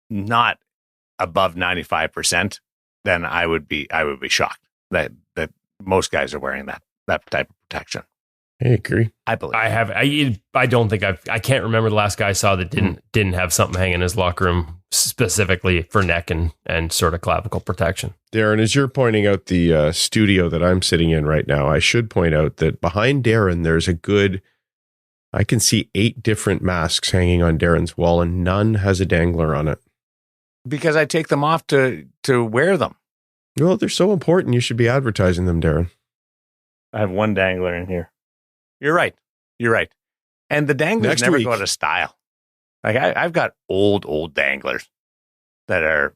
not above 95%, then I would be shocked that most guys are wearing that type of protection. I agree. I believe I don't think I can't remember the last guy I saw that didn't have something hanging in his locker room specifically for neck and sort of clavicle protection. Darren, as you're pointing out the studio that I'm sitting in right now, I should point out that behind Darren, there's I can see 8 different masks hanging on Darren's wall, and none has a dangler on it. Because I take them off to wear them. Well, they're so important. You should be advertising them, Darren. I have one dangler in here. You're right. And the danglers never go out of style. Like I've got old danglers that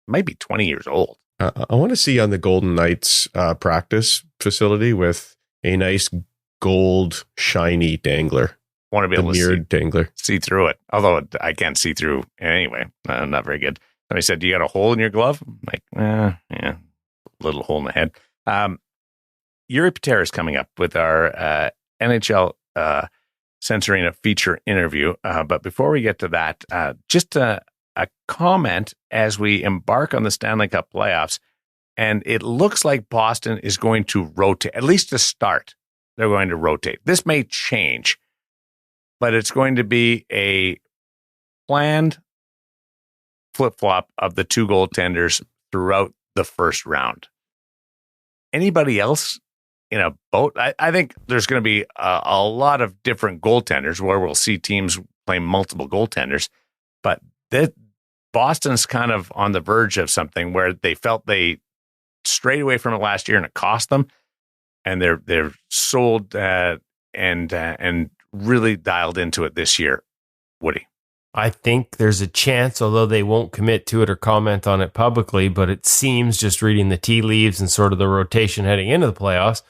might be 20 years old. I want to see on the Golden Knights practice facility with a nice gold shiny dangler. Want to be able to mirrored dangler. See through it. Although I can't see through anyway. Not very good. Somebody said, "Do you got a hole in your glove?" I'm like, yeah, little hole in the head. Jiri Patera is coming up with our NHL Sense Arena feature interview. But before we get to that, just a comment as we embark on the Stanley Cup playoffs. And it looks like Boston is going to rotate, at least to start. They're going to rotate. This may change, but it's going to be a planned flip-flop of the 2 goaltenders throughout the first round. Anybody else in a boat? I think there's going to be a lot of different goaltenders where we'll see teams play multiple goaltenders, but Boston's kind of on the verge of something where they felt they strayed away from it last year and it cost them, and they're sold and really dialed into it this year. Woody? I think there's a chance, although they won't commit to it or comment on it publicly, but it seems, just reading the tea leaves and sort of the rotation heading into the playoffs,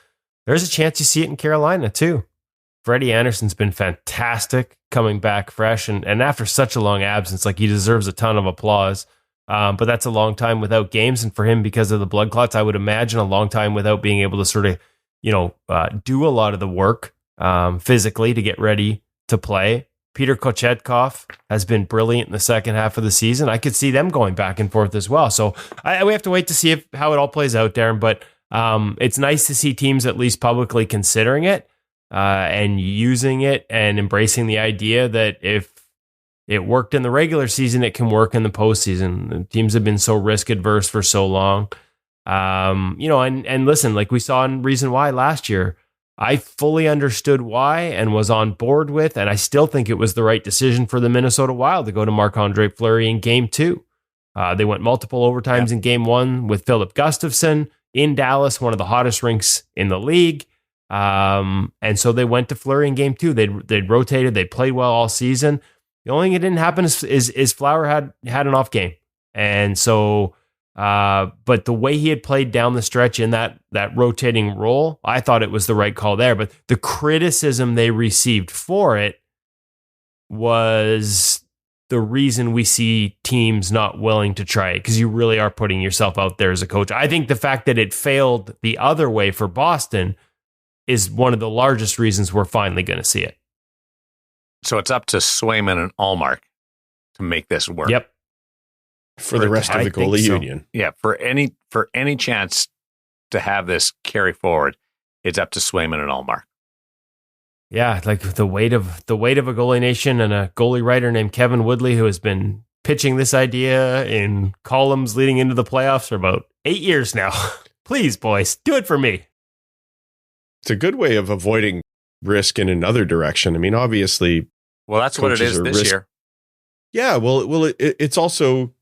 there's a chance you see it in Carolina too. Freddie Anderson's been fantastic coming back fresh and after such a long absence. Like, he deserves a ton of applause. But that's a long time without games. And for him, because of the blood clots, I would imagine a long time without being able to sort of, do a lot of the work physically to get ready to play. Peter Kochetkov has been brilliant in the second half of the season. I could see them going back and forth as well. So we have to wait to see how it all plays out, Darren. But it's nice to see teams at least publicly considering it and using it and embracing the idea that if it worked in the regular season, it can work in the postseason. The teams have been so risk adverse for so long. And listen, like we saw in Reason Why last year, I fully understood why and was on board with, and I still think it was the right decision for the Minnesota Wild to go to Marc-Andre Fleury in Game 2. They went multiple overtimes in Game 1 with Philip Gustafsson in Dallas, one of the hottest rinks in the league. And so they went to Fleury in Game 2. They'd rotated. They played well all season. The only thing that didn't happen is Flower had an off game. And so, but the way he had played down the stretch in that rotating role, I thought it was the right call there. But the criticism they received for it was the reason we see teams not willing to try it, because you really are putting yourself out there as a coach. I think the fact that it failed the other way for Boston is one of the largest reasons we're finally going to see it. So it's up to Swayman and Allmark to make this work. Yep. For the rest of the goalie union. Yeah, for any chance to have this carry forward, it's up to Swayman and Allmark. Yeah, like the weight of a goalie nation and a goalie writer named Kevin Woodley, who has been pitching this idea in columns leading into the playoffs for about 8 years now. Please, boys, do it for me. It's a good way of avoiding risk in another direction. I mean, obviously, well, that's what it is this year. Yeah, well, it's also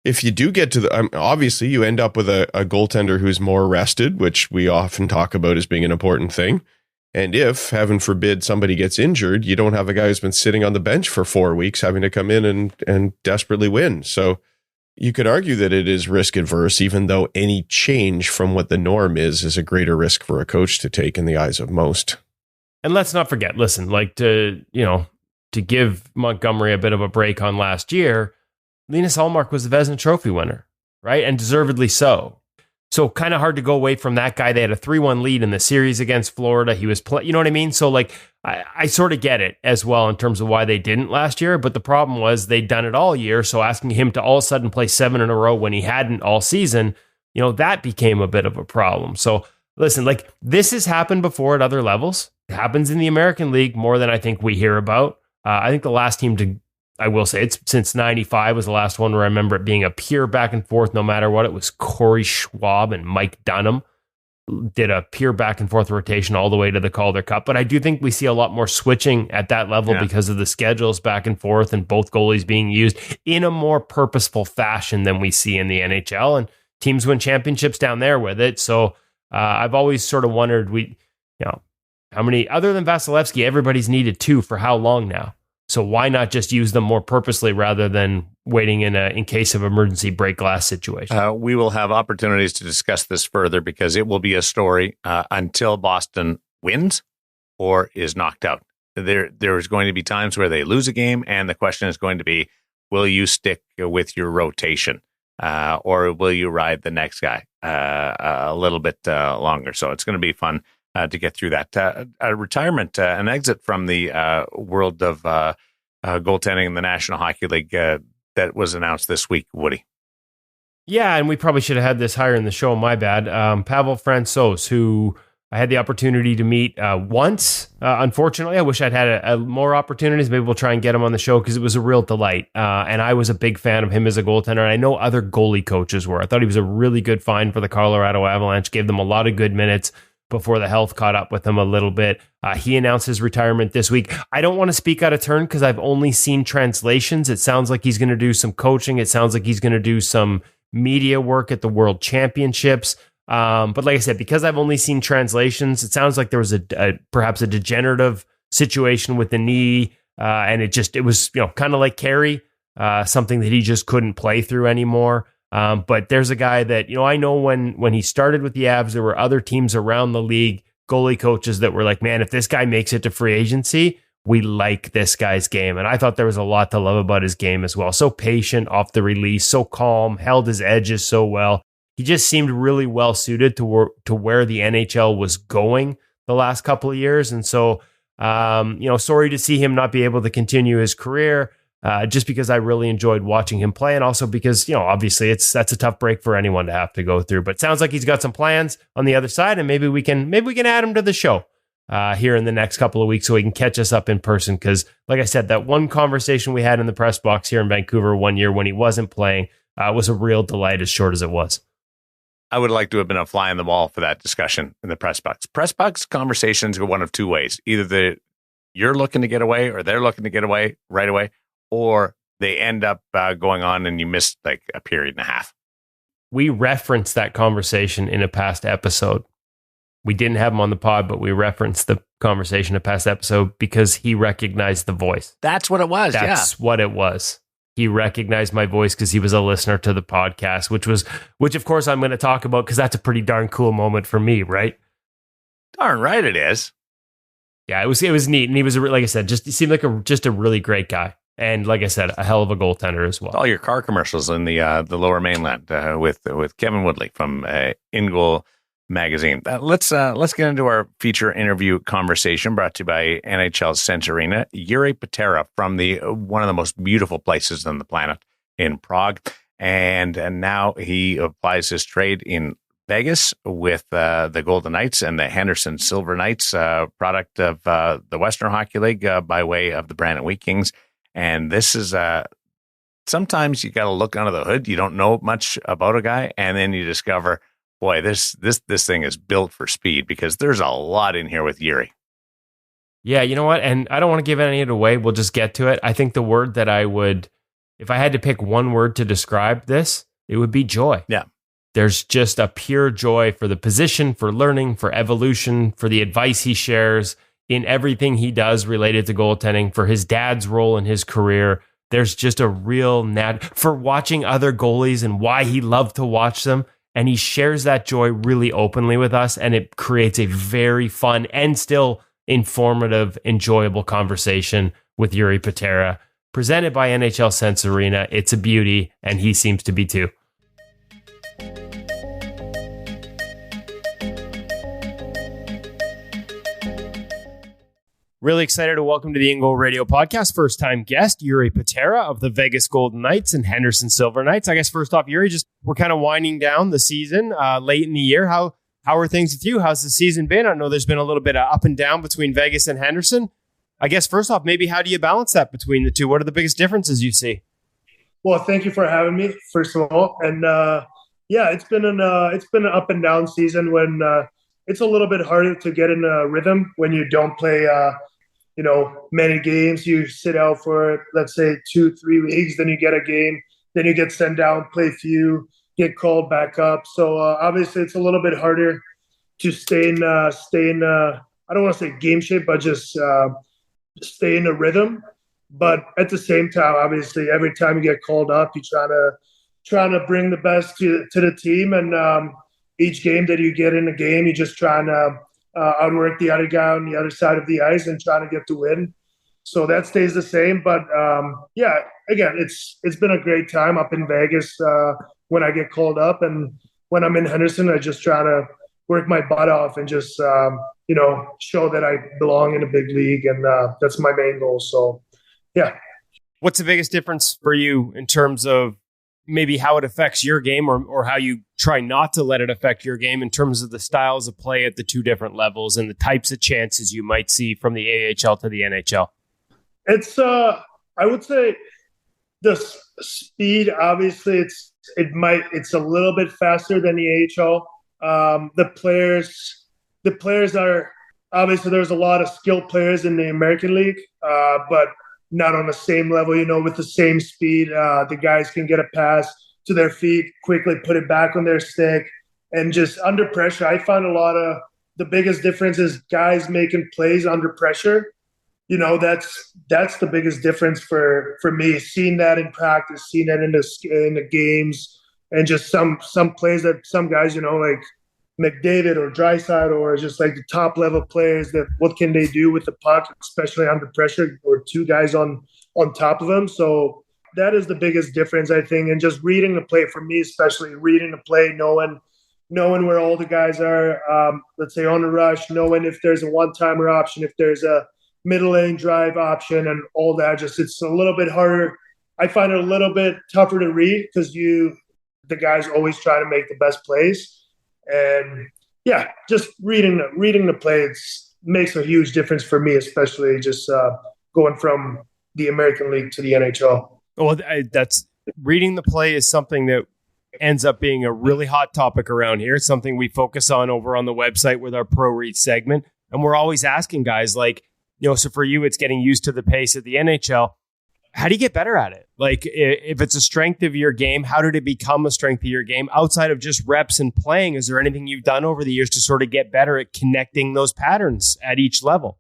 if you do get to the, obviously you end up with a goaltender who's more rested, which we often talk about as being an important thing. And if, heaven forbid, somebody gets injured, you don't have a guy who's been sitting on the bench for 4 weeks having to come in and desperately win. So you could argue that it is risk adverse, even though any change from what the norm is a greater risk for a coach to take in the eyes of most. And let's not forget, listen, like to give Montgomery a bit of a break on last year, Linus Ullmark was the Vezina Trophy winner, right? And deservedly so. So kind of hard to go away from that guy. They had a 3-1 lead in the series against Florida. He was you know what I mean? So like, I sort of get it as well in terms of why they didn't last year. But the problem was they'd done it all year. So asking him to all of a sudden play 7 in a row when he hadn't all season, that became a bit of a problem. So listen, like this has happened before at other levels. It happens in the American League more than I think we hear about. I think the last team to, I will say it's since 95 was the last one where I remember it being a pure back and forth, no matter what. It was Corey Schwab and Mike Dunham did a pure back and forth rotation all the way to the Calder Cup. But I do think we see a lot more switching at that level because of the schedules back and forth and both goalies being used in a more purposeful fashion than we see in the NHL. And teams win championships down there with it. So I've always sort of wondered, how many, other than Vasilevsky, everybody's needed 2 for how long now? So why not just use them more purposely rather than waiting in case of emergency break glass situation? We will have opportunities to discuss this further because it will be a story until Boston wins or is knocked out. There's going to be times where they lose a game, and the question is going to be, will you stick with your rotation or will you ride the next guy a little bit longer? So it's going to be fun to get through that. A retirement, an exit from the world of goaltending in the National Hockey League that was announced this week, Woody. Yeah, and we probably should have had this higher in the show, my bad. Pavel Francouz, who I had the opportunity to meet once. Unfortunately, I wish I'd had more opportunities. Maybe we'll try and get him on the show because it was a real delight. And I was a big fan of him as a goaltender. And I know other goalie coaches were. I thought he was a really good find for the Colorado Avalanche, gave them a lot of good minutes before the health caught up with him a little bit. He announced his retirement this week. I don't want to speak out of turn because I've only seen translations. It sounds like he's going to do some coaching. It sounds like he's going to do some media work at the World Championships. But like I said, because I've only seen translations, it sounds like there was perhaps a degenerative situation with the knee. And it was, kind of like Carey, something that he just couldn't play through anymore. But there's a guy that, I know when he started with the Avs, there were other teams around the league, goalie coaches that were like, man, if this guy makes it to free agency, we like this guy's game. And I thought there was a lot to love about his game as well. So patient off the release, so calm, held his edges so well. He just seemed really well suited to where the NHL was going the last couple of years. And so, sorry to see him not be able to continue his career. Just because I really enjoyed watching him play, and also because, obviously that's a tough break for anyone to have to go through. But it sounds like he's got some plans on the other side, and maybe we can add him to the show here in the next couple of weeks so he can catch us up in person. Because, like I said, that one conversation we had in the press box here in Vancouver one year when he wasn't playing was a real delight, as short as it was. I would like to have been a fly on the wall for that discussion in the press box. Press box conversations go one of two ways: either you're looking to get away, or they're looking to get away right away, or they end up going on and you missed like a period and a half. We referenced that conversation in a past episode. We didn't have him on the pod, but we referenced the conversation in a past episode because he recognized the voice. That's what it was. That's what it was. He recognized my voice because he was a listener to the podcast, which of course I'm going to talk about because that's a pretty darn cool moment for me, right? Darn right it is. Yeah, it was neat. And he was, like I said, he seemed like just a really great guy. And like I said, a hell of a goaltender as well. All your car commercials in the Lower Mainland with Kevin Woodley from InGoal magazine. Let's get into our feature interview conversation brought to you by NHL Sense Arena. Jiri Patera from one of the most beautiful places on the planet in Prague, and now he applies his trade in Vegas with the Golden Knights and the Henderson Silver Knights, product of the Western Hockey League by way of the Brandon Wheat Kings. And this is sometimes you got to look under the hood. You don't know much about a guy, and then you discover, boy, this thing is built for speed, because there's a lot in here with Jiri. Yeah, you know what? And I don't want to give any of it away. We'll just get to it. I think the word that I would, if I had to pick one word to describe this, it would be joy. Yeah. There's just a pure joy for the position, for learning, for evolution, for the advice he shares in everything he does related to goaltending, for his dad's role in his career. There's just a real for watching other goalies and why he loved to watch them. And he shares that joy really openly with us. And it creates a very fun and still informative, enjoyable conversation with Jiri Patera, presented by NHL Sense Arena. It's a beauty, and he seems to be too. Really excited to welcome to the InGoal Radio podcast, first-time guest, Jiri Patera of the Vegas Golden Knights and Henderson Silver Knights. I guess first off, Jiri, we're kind of winding down the season late in the year. How are things with you? How's the season been? I know there's been a little bit of up and down between Vegas and Henderson. I guess first off, maybe how do you balance that between the two? What are the biggest differences you see? Well, thank you for having me, first of all. And it's been an up and down season when it's a little bit harder to get in a rhythm when you don't play many games. You sit out for, let's say, 2-3 weeks, then you get a game, then you get sent down, play few, get called back up. So obviously it's a little bit harder to stay in I don't want to say game shape, but just stay in a rhythm. But at the same time, obviously every time you get called up, you're trying to bring the best to the team. And each game that you get in a game, you're just trying to outwork the other guy on the other side of the ice and trying to get the win. So that stays the same. But again, it's been a great time up in Vegas when I get called up, and when I'm in Henderson, I just try to work my butt off and just show that I belong in a big league, and that's my main goal. So yeah. What's the biggest difference for you in terms of maybe how it affects your game, or how you try not to let it affect your game in terms of the styles of play at the two different levels and the types of chances you might see from the AHL to the NHL? It's I would say the speed, obviously it's a little bit faster than the AHL. The players are obviously, there's a lot of skilled players in the American League, but not on the same level, with the same speed. The guys can get a pass to their feet, quickly put it back on their stick, and just under pressure. I find a lot of the biggest difference is guys making plays under pressure. That's the biggest difference for me. Seeing that in practice, seeing that in the games, and just some plays that some guys, like McDavid or Draisaitl, or just like the top level players, that what can they do with the puck, especially under pressure, or two guys on top of them. So that is the biggest difference, I think. And just reading the play, for me especially, reading the play, knowing where all the guys are, let's say on the rush, knowing if there's a one-timer option, if there's a middle lane drive option, and all that. Just, it's a little bit harder. I find it a little bit tougher to read because the guys always try to make the best plays. And yeah, just reading the play, makes a huge difference for me, especially just going from the American League to the NHL. Well, that's reading the play is something that ends up being a really hot topic around here. It's something we focus on over on the website with our Pro Read segment. And we're always asking guys, like, so for you, it's getting used to the pace of the NHL. How do you get better at it? Like, if it's a strength of your game, how did it become a strength of your game outside of just reps and playing? Is there anything you've done over the years to sort of get better at connecting those patterns at each level?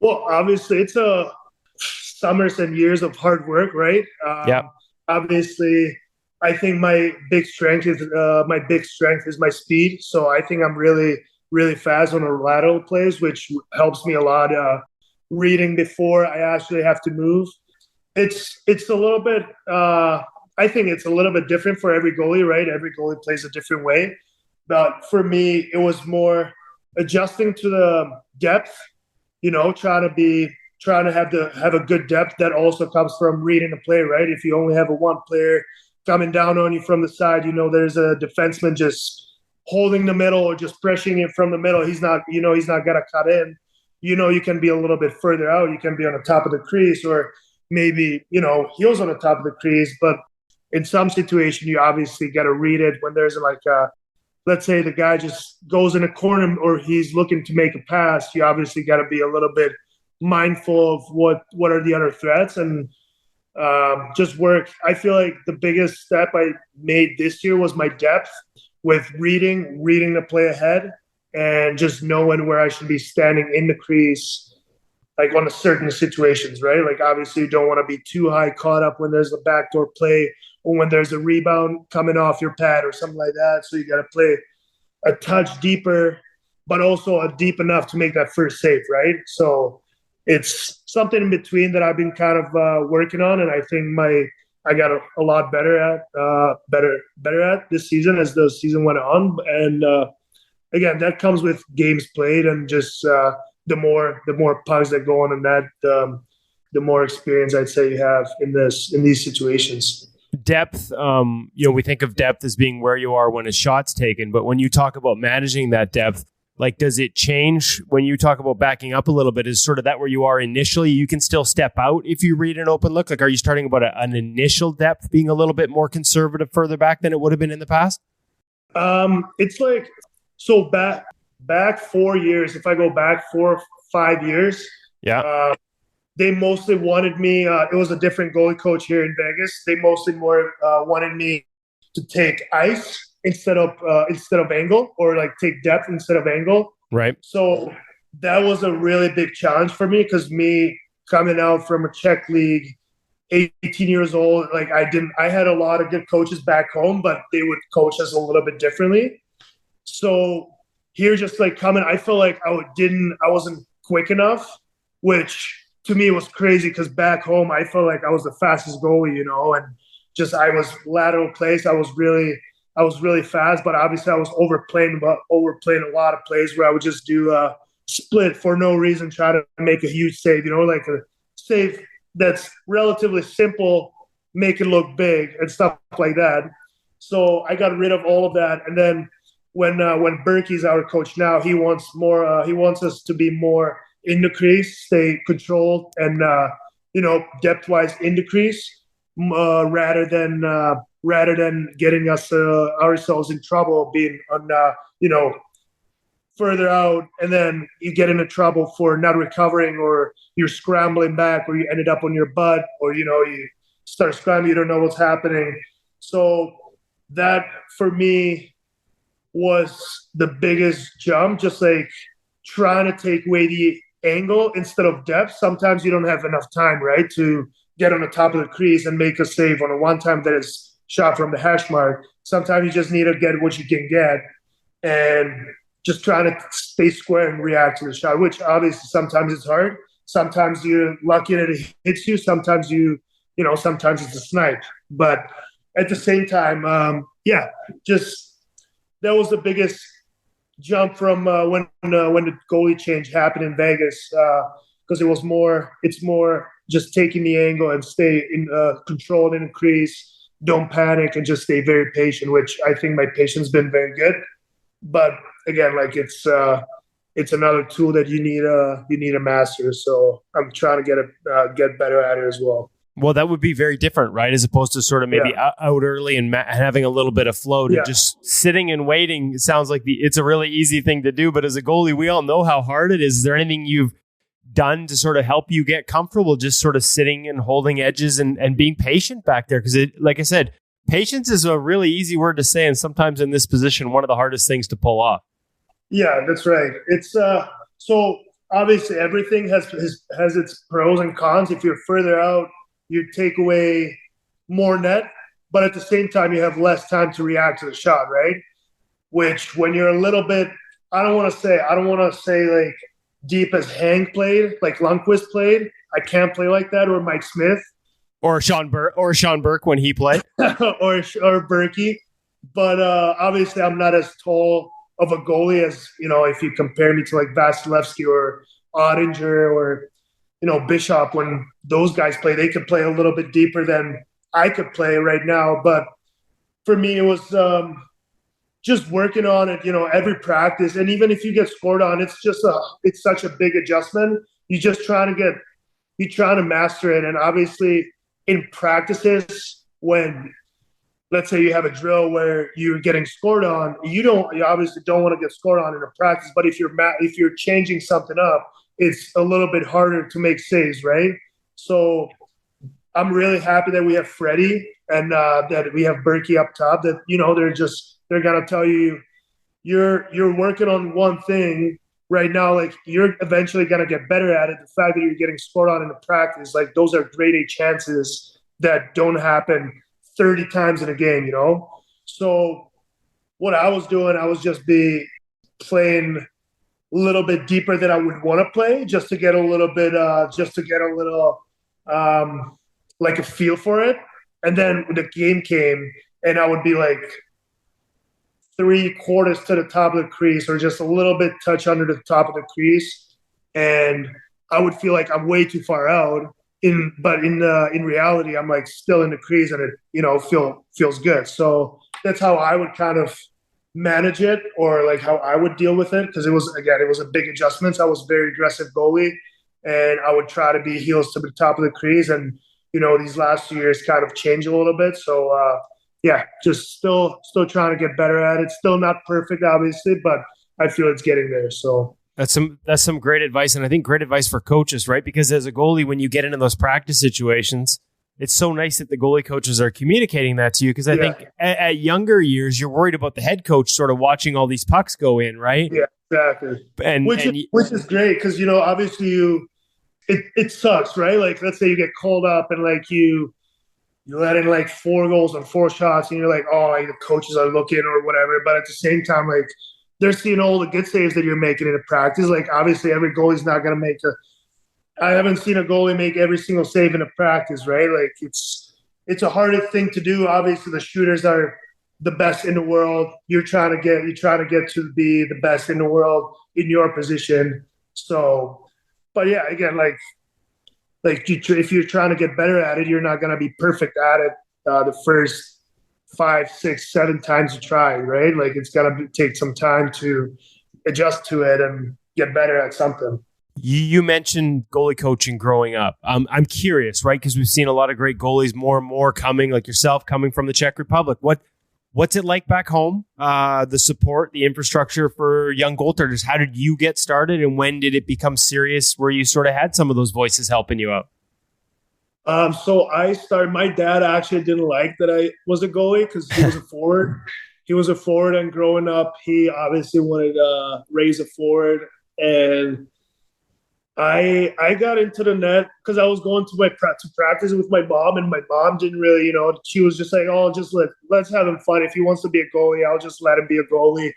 Well, obviously, it's a summers and years of hard work, right? Yeah. Obviously, I think my big strength is my speed. So I think I'm really, really fast on the lateral plays, which helps me a lot. Reading before I actually have to move. It's a little bit. I think it's a little bit different for every goalie, right? Every goalie plays a different way. But for me, it was more adjusting to the depth. Trying to have a good depth that also comes from reading the play, right? If you only have a one player coming down on you from the side, there's a defenseman just holding the middle or just pressuring it from the middle. He's not gonna cut in. You can be a little bit further out. You can be on the top of the crease, or maybe, heels on the top of the crease. But in some situation, you obviously got to read it when there's let's say the guy just goes in a corner or he's looking to make a pass. You obviously got to be a little bit mindful of what are the other threats. And just work. I feel like the biggest step I made this year was my depth with reading the play ahead, and just knowing where I should be standing in the crease, like on a certain situations, right? Like obviously you don't want to be too high caught up when there's a backdoor play or when there's a rebound coming off your pad or something like that. So you got to play a touch deeper, but also deep enough to make that first save, right? So it's something in between that I've been kind of working on, and I think I got a lot better at this season as the season went on. And again, that comes with games played and just the more pucks that go on, and that the more experience I'd say you have in these situations. Depth, we think of depth as being where you are when a shot's taken, but when you talk about managing that depth, like, does it change when you talk about backing up a little bit? Is sort of that where you are initially? You can still step out if you read an open look. Like, are you starting about an initial depth being a little bit more conservative further back than it would have been in the past? It's like, so back 4 years, if I go back 4 or 5 years, they mostly wanted me, it was a different goalie coach here in Vegas. They mostly wanted me to take ice instead of angle, or like take depth instead of angle. Right. So that was a really big challenge for me, because me coming out from a Czech league, 18 years old, like I had a lot of good coaches back home, but they would coach us a little bit differently. So here, just like coming, I feel like I wasn't quick enough, which to me was crazy, because back home I felt like I was the fastest goalie, and just I was lateral plays. I was really fast, but obviously I was overplaying a lot of plays where I would just do a split for no reason, try to make a huge save, like a save that's relatively simple, make it look big and stuff like that. So I got rid of all of that. And then when Berkey's our coach now, he wants us to be more in the crease, stay controlled, and depth-wise in the crease, rather than getting us ourselves in trouble, being on further out, and then you get into trouble for not recovering, or you're scrambling back, or you ended up on your butt, or you start scrambling, you don't know what's happening. So that for me was the biggest jump, just like trying to take away the angle instead of depth. Sometimes you don't have enough time, right, to get on the top of the crease and make a save on a one-time that is shot from the hash mark. Sometimes you just need to get what you can get, and just trying to stay square and react to the shot, which obviously sometimes it's hard. Sometimes you're lucky that it hits you. Sometimes sometimes it's a snipe. But at the same time, just that was the biggest jump from when the goalie change happened in Vegas, because it's more just taking the angle and stay in control and increase, don't panic, and just stay very patient, which I think my patience has been very good. But again, like it's another tool that you need to master. So I'm trying to get better at it as well. Well, that would be very different, right? As opposed to sort of maybe out early and having a little bit of flow to just sitting and waiting. It sounds like it's a really easy thing to do, but as a goalie, we all know how hard it is. Is there anything you've done to sort of help you get comfortable just sort of sitting and holding edges and being patient back there? Because like I said, patience is a really easy word to say, and sometimes in this position, one of the hardest things to pull off. Yeah, that's right. It's so obviously everything has its pros and cons. If you're further out, you take away more net, but at the same time, you have less time to react to the shot, right? Which when you're a little bit, I don't want to say like deep as Hank played, like Lundqvist played. I can't play like that, or Mike Smith, or Sean Burke when he played, or Berkey. But obviously, I'm not as tall of a goalie as if you compare me to like Vasilevsky or Ottinger or Bishop. When those guys play, they could play a little bit deeper than I could play right now. But for me, it was just working on it, every practice. And even if you get scored on, it's such a big adjustment. You're just trying to master it. And obviously in practices, when let's say you have a drill where you're getting scored on, you obviously don't want to get scored on in a practice. But if you're changing something up, it's a little bit harder to make saves, right? So I'm really happy that we have Freddie and that we have Berkey up top. That they're gonna tell you you're working on one thing right now. Like you're eventually gonna get better at it. The fact that you're getting scored on in the practice, like those are grade A chances that don't happen 30 times in a game. So what I was doing, I was just playing a little bit deeper than I would want to play, just to get a little bit, like a feel for it. And then the game came, and I would be like 3/4 to the top of the crease, or just a little bit touch under the top of the crease, and I would feel like I'm way too far out. But in reality, I'm like still in the crease, and it feels good. So that's how I would kind of manage it, or like how I would deal with it, because it was a big adjustment. I was very aggressive goalie, and I would try to be heels to the top of the crease, and these last 2 years kind of changed a little bit. So just still trying to get better at it. Still not perfect, obviously, but I feel it's getting there. So that's some great advice, and I think great advice for coaches, right? Because as a goalie, when you get into those practice situations, it's so nice that the goalie coaches are communicating that to you, because I think at younger years, you're worried about the head coach sort of watching all these pucks go in, right? Yeah, exactly. Which is great, because obviously it sucks, right? Like let's say you get called up and like you let in like 4 goals on 4 shots, and you're like, oh, like the coaches are looking or whatever. But at the same time, like they're seeing all the good saves that you're making in the practice. Like obviously every goalie's not going to make I haven't seen a goalie make every single save in a practice, right? Like it's a harder thing to do. Obviously the shooters are the best in the world. You try to get to be the best in the world in your position. So, but yeah, again, if you're trying to get better at it, you're not going to be perfect at it the first 5, 6, 7 times you try, right? Like it's got to take some time to adjust to it and get better at something. You mentioned goalie coaching growing up. I'm curious, right? Because we've seen a lot of great goalies, more and more coming, like yourself, coming from the Czech Republic. What's it like back home? The support, the infrastructure for young goaltenders. How did you get started, and when did it become serious where you sort of had some of those voices helping you out? So I started. My dad actually didn't like that I was a goalie because he was a forward. He was a forward, and growing up, he obviously wanted to raise a forward. And I got into the net because I was going to practice with my mom, and my mom didn't really, she was just like, oh, just let's have him fun. If he wants to be a goalie, I'll just let him be a goalie.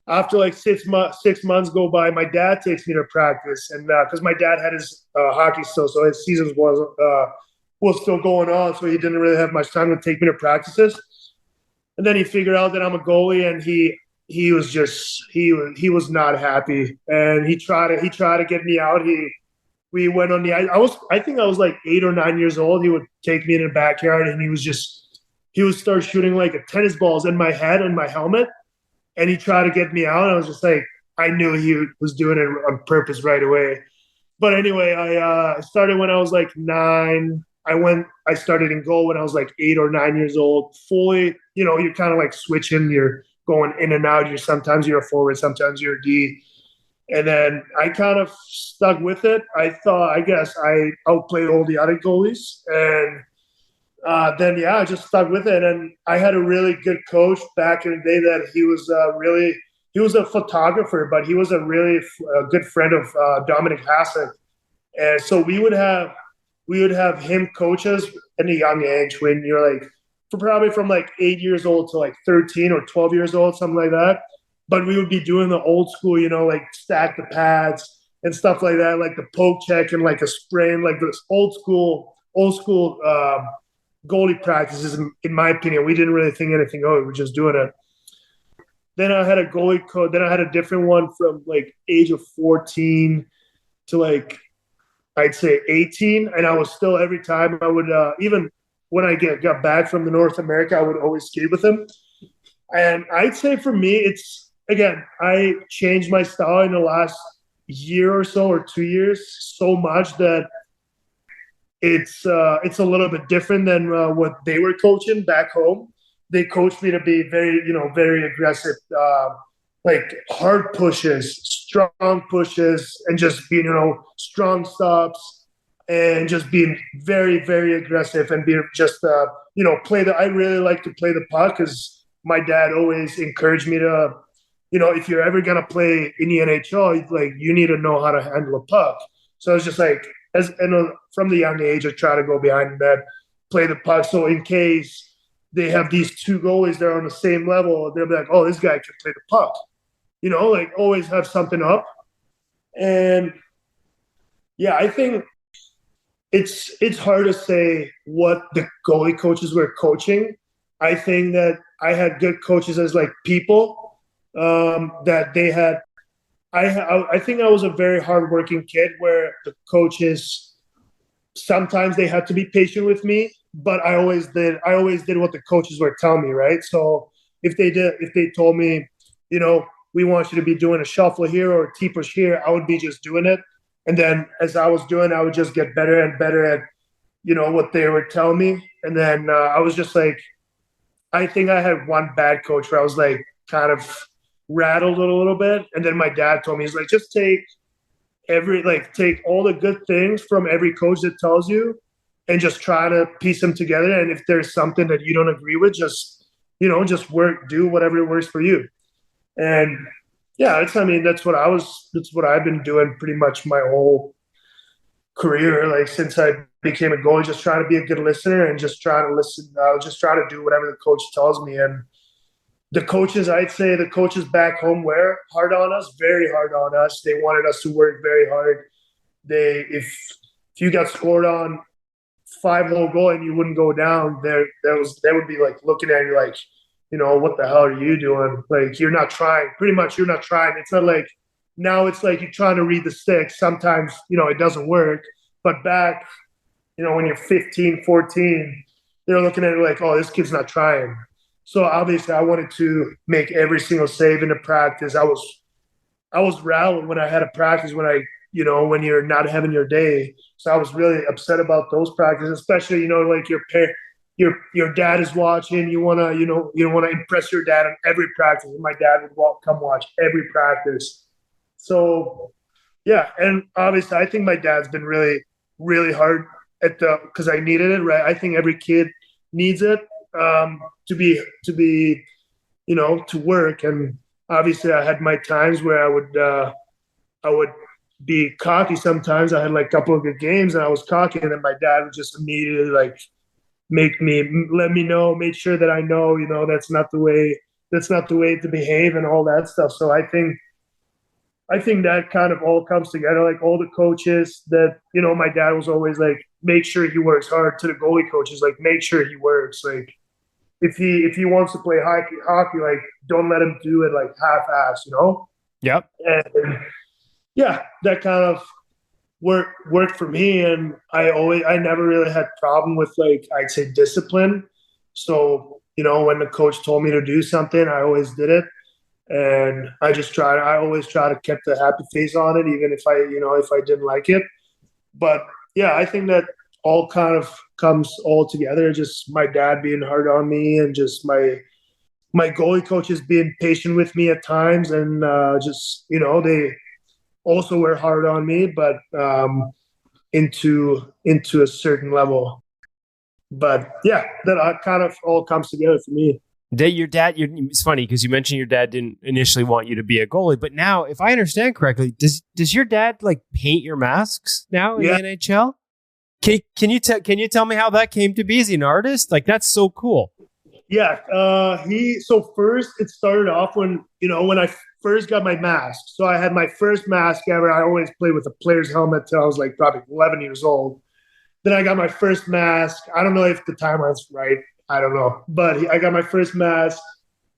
After like 6 months go by, my dad takes me to practice, and because my dad had his hockey still, so his seasons was still going on, so he didn't really have much time to take me to practices. And then he figured out that I'm a goalie, and he was not happy, and he tried to get me out. We went on the ice. I think I was like 8 or 9 years old. He would take me in the backyard, and he would start shooting like tennis balls in my head and my helmet, and he tried to get me out. And I was just like, I knew he was doing it on purpose right away. But anyway, I started when I was like 9. I started in goal when I was like 8 or 9 years old. Fully, you're kind of like switching. You're going in and out. Sometimes you're a forward, sometimes you're a D. And then I kind of stuck with it. I guess I outplayed all the other goalies. And I just stuck with it. And I had a really good coach back in the day that he was a photographer, but he was a really good friend of Dominic Hasek. And so we would have him coach us at a young age when you're like, probably from like 8 years old to like 13 or 12 years old, something like that. But we would be doing the old school, like stack the pads and stuff like that, like the poke check and like a sprain, like this old school goalie practices. In my opinion, we didn't really think anything of it. We were just doing it. Then I had a goalie coach. Then I had a different one from like age of 14 to like, I'd say 18. And I was still, every time I would, even when I got back from the North America, I would always skate with him. And I'd say for me, I changed my style in the last year or so, or 2 years, so much that it's a little bit different than what they were coaching back home. They coached me to be very aggressive, like hard pushes, strong pushes, and just being, strong stops. and just being very, very aggressive and be just, I really like to play the puck because my dad always encouraged me to, if you're ever going to play in the NHL, like you need to know how to handle a puck. So it's just like, from the young age, I try to go behind the net, play the puck. So in case they have these two goalies that are on the same level, they'll be like, oh, this guy can play the puck. Like always have something up. And yeah, I think it's hard to say what the goalie coaches were coaching. I think that I had good coaches as like people that they had. I think I was a very hardworking kid where the coaches, sometimes they had to be patient with me, but I always did what the coaches were telling me, right? So if they told me, we want you to be doing a shuffle here or a T-push here, I would be just doing it. And then as I was doing, I would just get better and better at, what they were telling me. And then I was just like, I think I had one bad coach where I was like kind of rattled a little bit. And then my dad told me, he's like, just take all the good things from every coach that tells you and just try to piece them together. And if there's something that you don't agree with, just do whatever works for you. And yeah, that's what I've been doing pretty much my whole career. Like since I became a goalie, just trying to be a good listener and just trying to listen. Just try to do whatever the coach tells me. And I'd say the coaches back home were hard on us, very hard on us. They wanted us to work very hard. If you got scored on 5-hole goal and you wouldn't go down, they would be like looking at you like, what the hell are you doing? Like, you're not trying. Pretty much, you're not trying. It's not like now it's like you're trying to read the sticks. Sometimes, it doesn't work. But back, when you're 15, 14, they're looking at it like, oh, this kid's not trying. So obviously I wanted to make every single save in the practice. I was rattled when I had a practice when when you're not having your day. So I was really upset about those practices, especially, like your dad is watching. You want to impress your dad on every practice. And my dad would come watch every practice. So yeah. And obviously I think my dad's been really, really hard because I needed it, right? I think every kid needs it to work. And obviously I had my times where I would be cocky sometimes. I had like a couple of good games and I was cocky, and then my dad would just immediately like make sure that I know, that's not the way to behave and all that stuff. So I think that kind of all comes together, like all the coaches that, my dad was always like, make sure he works hard, to the goalie coaches, like make sure he works. Like if he wants to play hockey, like don't let him do it like half-ass, Yep. And yeah, that kind of worked for me. And I never really had problem with, like, I'd say discipline. So, when the coach told me to do something, I always did it. And I always try to keep the happy face on it, even if I didn't like it. But yeah, I think that all kind of comes all together. Just my dad being hard on me, and just my goalie coaches being patient with me at times. And they also were hard on me, but into a certain level. But yeah, that kind of all comes together for me. Your dad, it's funny because you mentioned your dad didn't initially want you to be a goalie, but now, if I understand correctly, does your dad like paint your masks now in the NHL? Can you tell me how that came to be? Is he an artist? Like, that's so cool. Yeah. So first it started off when I first got my mask. So I had my first mask ever. I always played with a player's helmet till I was like probably 11 years old. Then I got my first mask. I don't know if the timeline's right. I don't know. But I got my first mask,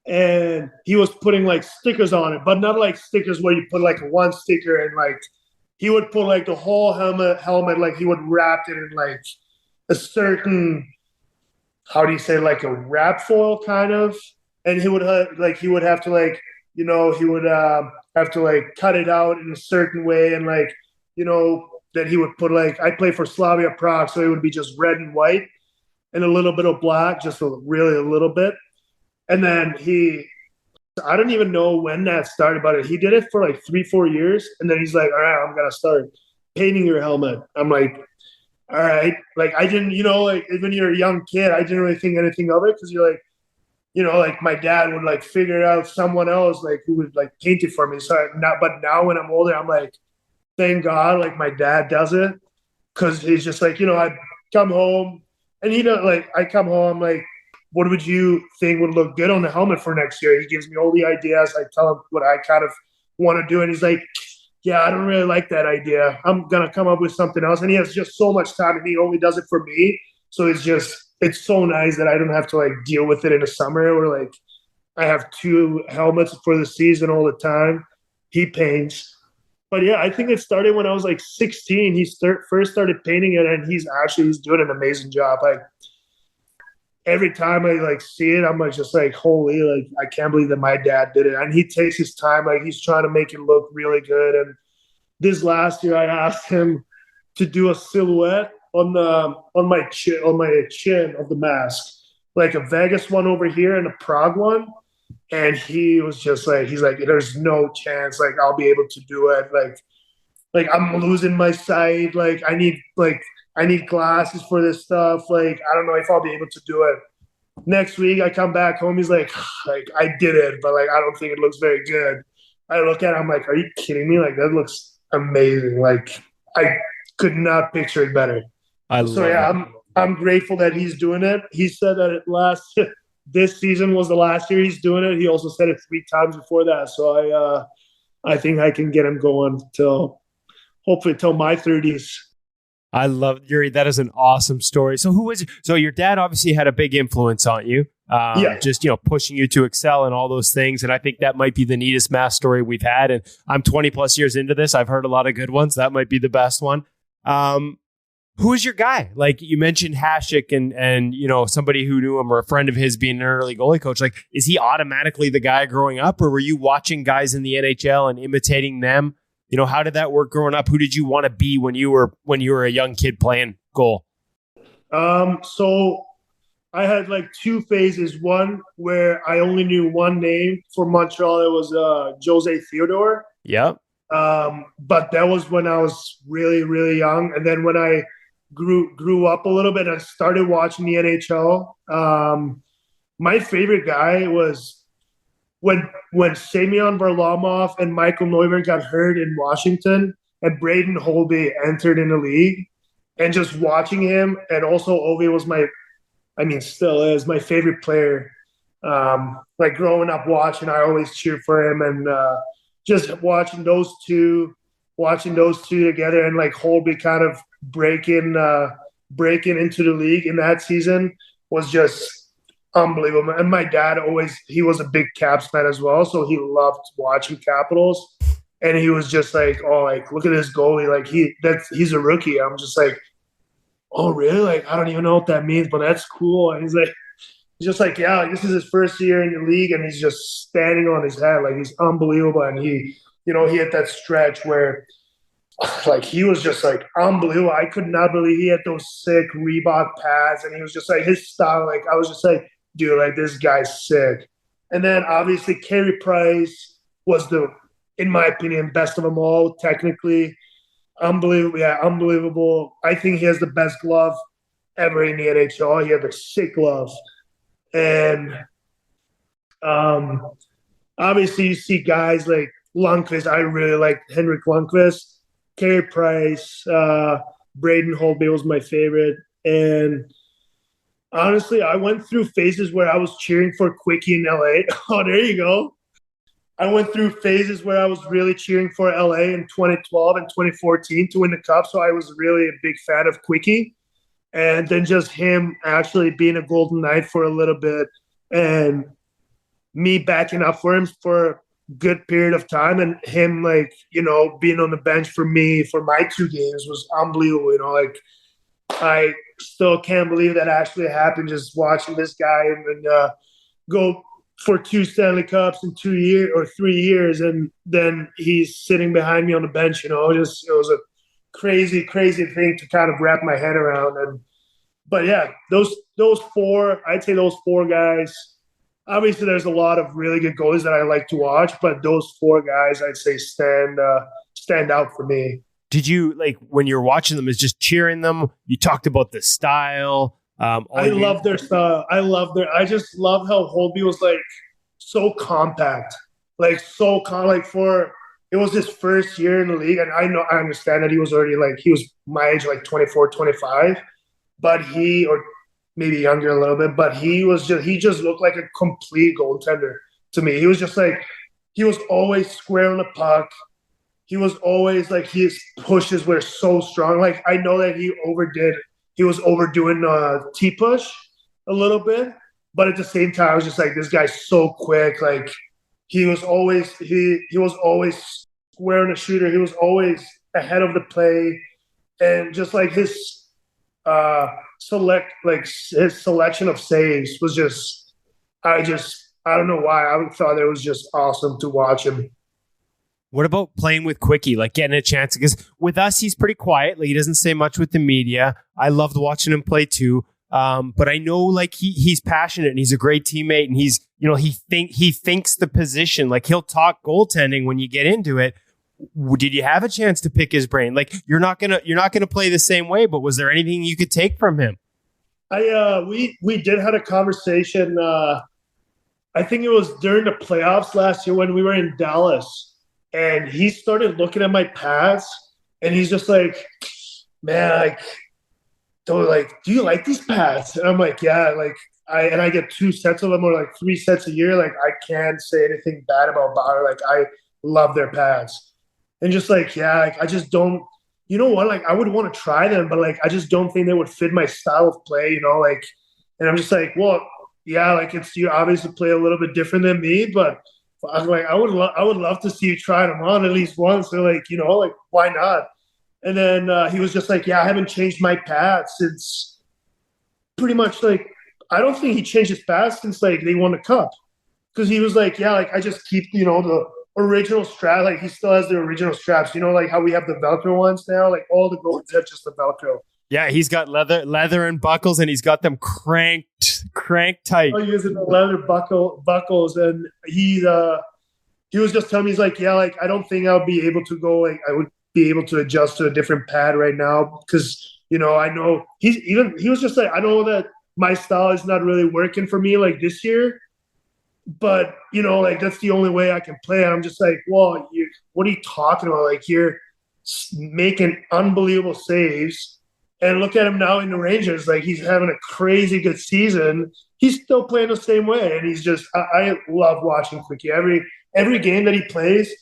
and he was putting like stickers on it, but not like stickers where you put like one sticker, and like he would put like the whole helmet, like he would wrap it in like a certain, how do you say, like a wrap foil kind of. And he would have to have to like cut it out in a certain way, and like, that he would put, like, I play for Slavia Prague, so it would be just red and white and a little bit of black, just really a little bit. And then I don't even know when that started, but he did it for like 3-4 years. And then he's like, all right, I'm going to start painting your helmet. I'm like, all right. Like I didn't, like when you're a young kid, I didn't really think anything of it because you're like, like my dad would like figure out someone else like who would like paint it for me. But now when I'm older, I'm like, thank God, like my dad does it because he's just like, I come home and like I come home like, what would you think would look good on the helmet for next year? He gives me all the ideas. I tell him what I kind of want to do, and he's like, yeah, I don't really like that idea. I'm gonna come up with something else. And he has just so much time, and he only does it for me. So it's so nice that I don't have to like deal with it in the summer where like I have 2 helmets for the season all the time. He paints. But yeah, I think it started when I was like 16. He first started painting it, and he's doing an amazing job. Like every time I like see it, I'm like just like, holy, like I can't believe that my dad did it. And he takes his time, like he's trying to make it look really good. And this last year, I asked him to do a silhouette on my chin of the mask, like a Vegas one over here and a Prague one. And he was just like, he's like, there's no chance, like I'll be able to do it. Like I'm losing my sight. Like I need glasses for this stuff. Like I don't know if I'll be able to do it. Next week, I come back home. He's like I did it, but like I don't think it looks very good. I look at it, I'm like, are you kidding me? Like that looks amazing. Like I could not picture it better. I'm grateful that he's doing it. He said that this season was the last year he's doing it. He also said it 3 times before that. So I think I can get him going hopefully till my 30s. I love Jiri. That is an awesome story. So so your dad obviously had a big influence on you, just, pushing you to excel and all those things. And I think that might be the neatest math story we've had. And I'm 20 plus years into this. I've heard a lot of good ones. That might be the best one. Who is your guy? Like you mentioned Hasek and somebody who knew him or a friend of his being an early goalie coach. Like, is he automatically the guy growing up, or were you watching guys in the NHL and imitating them? How did that work growing up? Who did you want to be when you were a young kid playing goal? So I had like 2 phases. One where I only knew one name for Montreal. It was Jose Theodore. Yep. But that was when I was really, really young. And then when I grew up a little bit, I started watching the NHL. My favorite guy was when Semyon Varlamov and Michael Neuvirth got hurt in Washington and Braden Holtby entered in the league, and just watching him, and also Ovi was still is my favorite player. Like growing up watching, I always cheer for him, and just watching those two together, and like Holtby kind of breaking into the league in that season was just unbelievable. And my dad he was a big Caps fan as well, so he loved watching Capitals. And he was just like, oh, like look at this goalie, like he's a rookie. I'm just like, oh really? Like I don't even know what that means, but that's cool. And he's just like, yeah, like, this is his first year in the league, and he's just standing on his head, like he's unbelievable. And he had that stretch where like he was just like unbelievable. I could not believe he had those sick Reebok pads, and he was just like his style. Like I was just like, dude, like this guy's sick. And then obviously Carey Price was in my opinion, best of them all. Technically, unbelievable. Yeah, unbelievable. I think he has the best glove ever in the NHL. He had a sick glove, and obviously you see guys like Lundqvist. I really like Henrik Lundqvist. Carey Price, Braden Holtby was my favorite. And honestly, I went through phases where I was cheering for Quickie in LA. Oh, there you go. I went through phases where I was really cheering for LA in 2012 and 2014 to win the Cup. So I was really a big fan of Quickie. And then just him actually being a Golden Knight for a little bit, and me backing up for him for good period of time, and him being on the bench for me for my 2 games was unbelievable. Like I still can't believe that actually happened, just watching this guy and go for 2 Stanley Cups in 2 years or 3 years, and then he's sitting behind me on the bench. It was a crazy thing to kind of wrap my head around. But yeah, those 4, I'd say those 4 guys. Obviously, there's a lot of really good goalies that I like to watch, but those 4 guys I'd say stand out for me. did you like when you're watching them? Is just cheering them? You talked about the style. I love their style. I just love how Holtby was like so compact, like it was his first year in the league. And I understand that he was my age, like 24, 25, or maybe younger a little bit, but he just looked like a complete goaltender to me. He was just like, he was always square on the puck. He was always like, his pushes were so strong. Like, I know that he was overdoing T-push a little bit, but at the same time, I was just like, this guy's so quick. Like, he was always square on the shooter. He was always ahead of the play. And just like his selection of saves was just, I don't know why. I thought it was just awesome to watch him. What about playing with Quickie, like getting a chance? Because with us, he's pretty quiet. Like, he doesn't say much with the media. I loved watching him play too. But I know like he's passionate and he's a great teammate, and he's, he thinks the position. Like, he'll talk goaltending when you get into it. Did you have a chance to pick his brain? Like, you're not gonna play the same way, but was there anything you could take from him? We did have a conversation. I think it was during the playoffs last year when we were in Dallas. And he started looking at my pads, and he's just like, man, do you like these pads? And I'm like, yeah, like I get 2 sets of them, or like 3 sets a year. Like, I can't say anything bad about Bauer. Like, I love their pads. And just like, yeah, like, I just don't, you know what? Like, I would want to try them, but like, I just don't think they would fit my style of play, like, and I'm just like, well, yeah, like, you obviously play a little bit different than me, but I was like, I would love to see you try them on at least once. So like, like, why not? And then he was just like, yeah, I haven't changed my pads since pretty much like, I don't think he changed his pads since like they won the cup. Because he was like, yeah, like I just keep, the original strap. Like, he still has the original straps, like how we have the Velcro ones now. Like, all the goalies have just the Velcro. Yeah, he's got leather and buckles, and he's got them cranked tight. Oh, using the leather buckles, and he was just telling me, he's like, yeah, like I don't think I'll be able to go. Like, I would be able to adjust to a different pad right now because I know he was just like, I know that my style is not really working for me like this year, but like that's the only way I can play. And I'm just like, well, what are you talking about? Like, you're making unbelievable saves. And look at him now in the Rangers. Like, he's having a crazy good season. He's still playing the same way. And he's just, I love watching Quickie. Every game that he plays,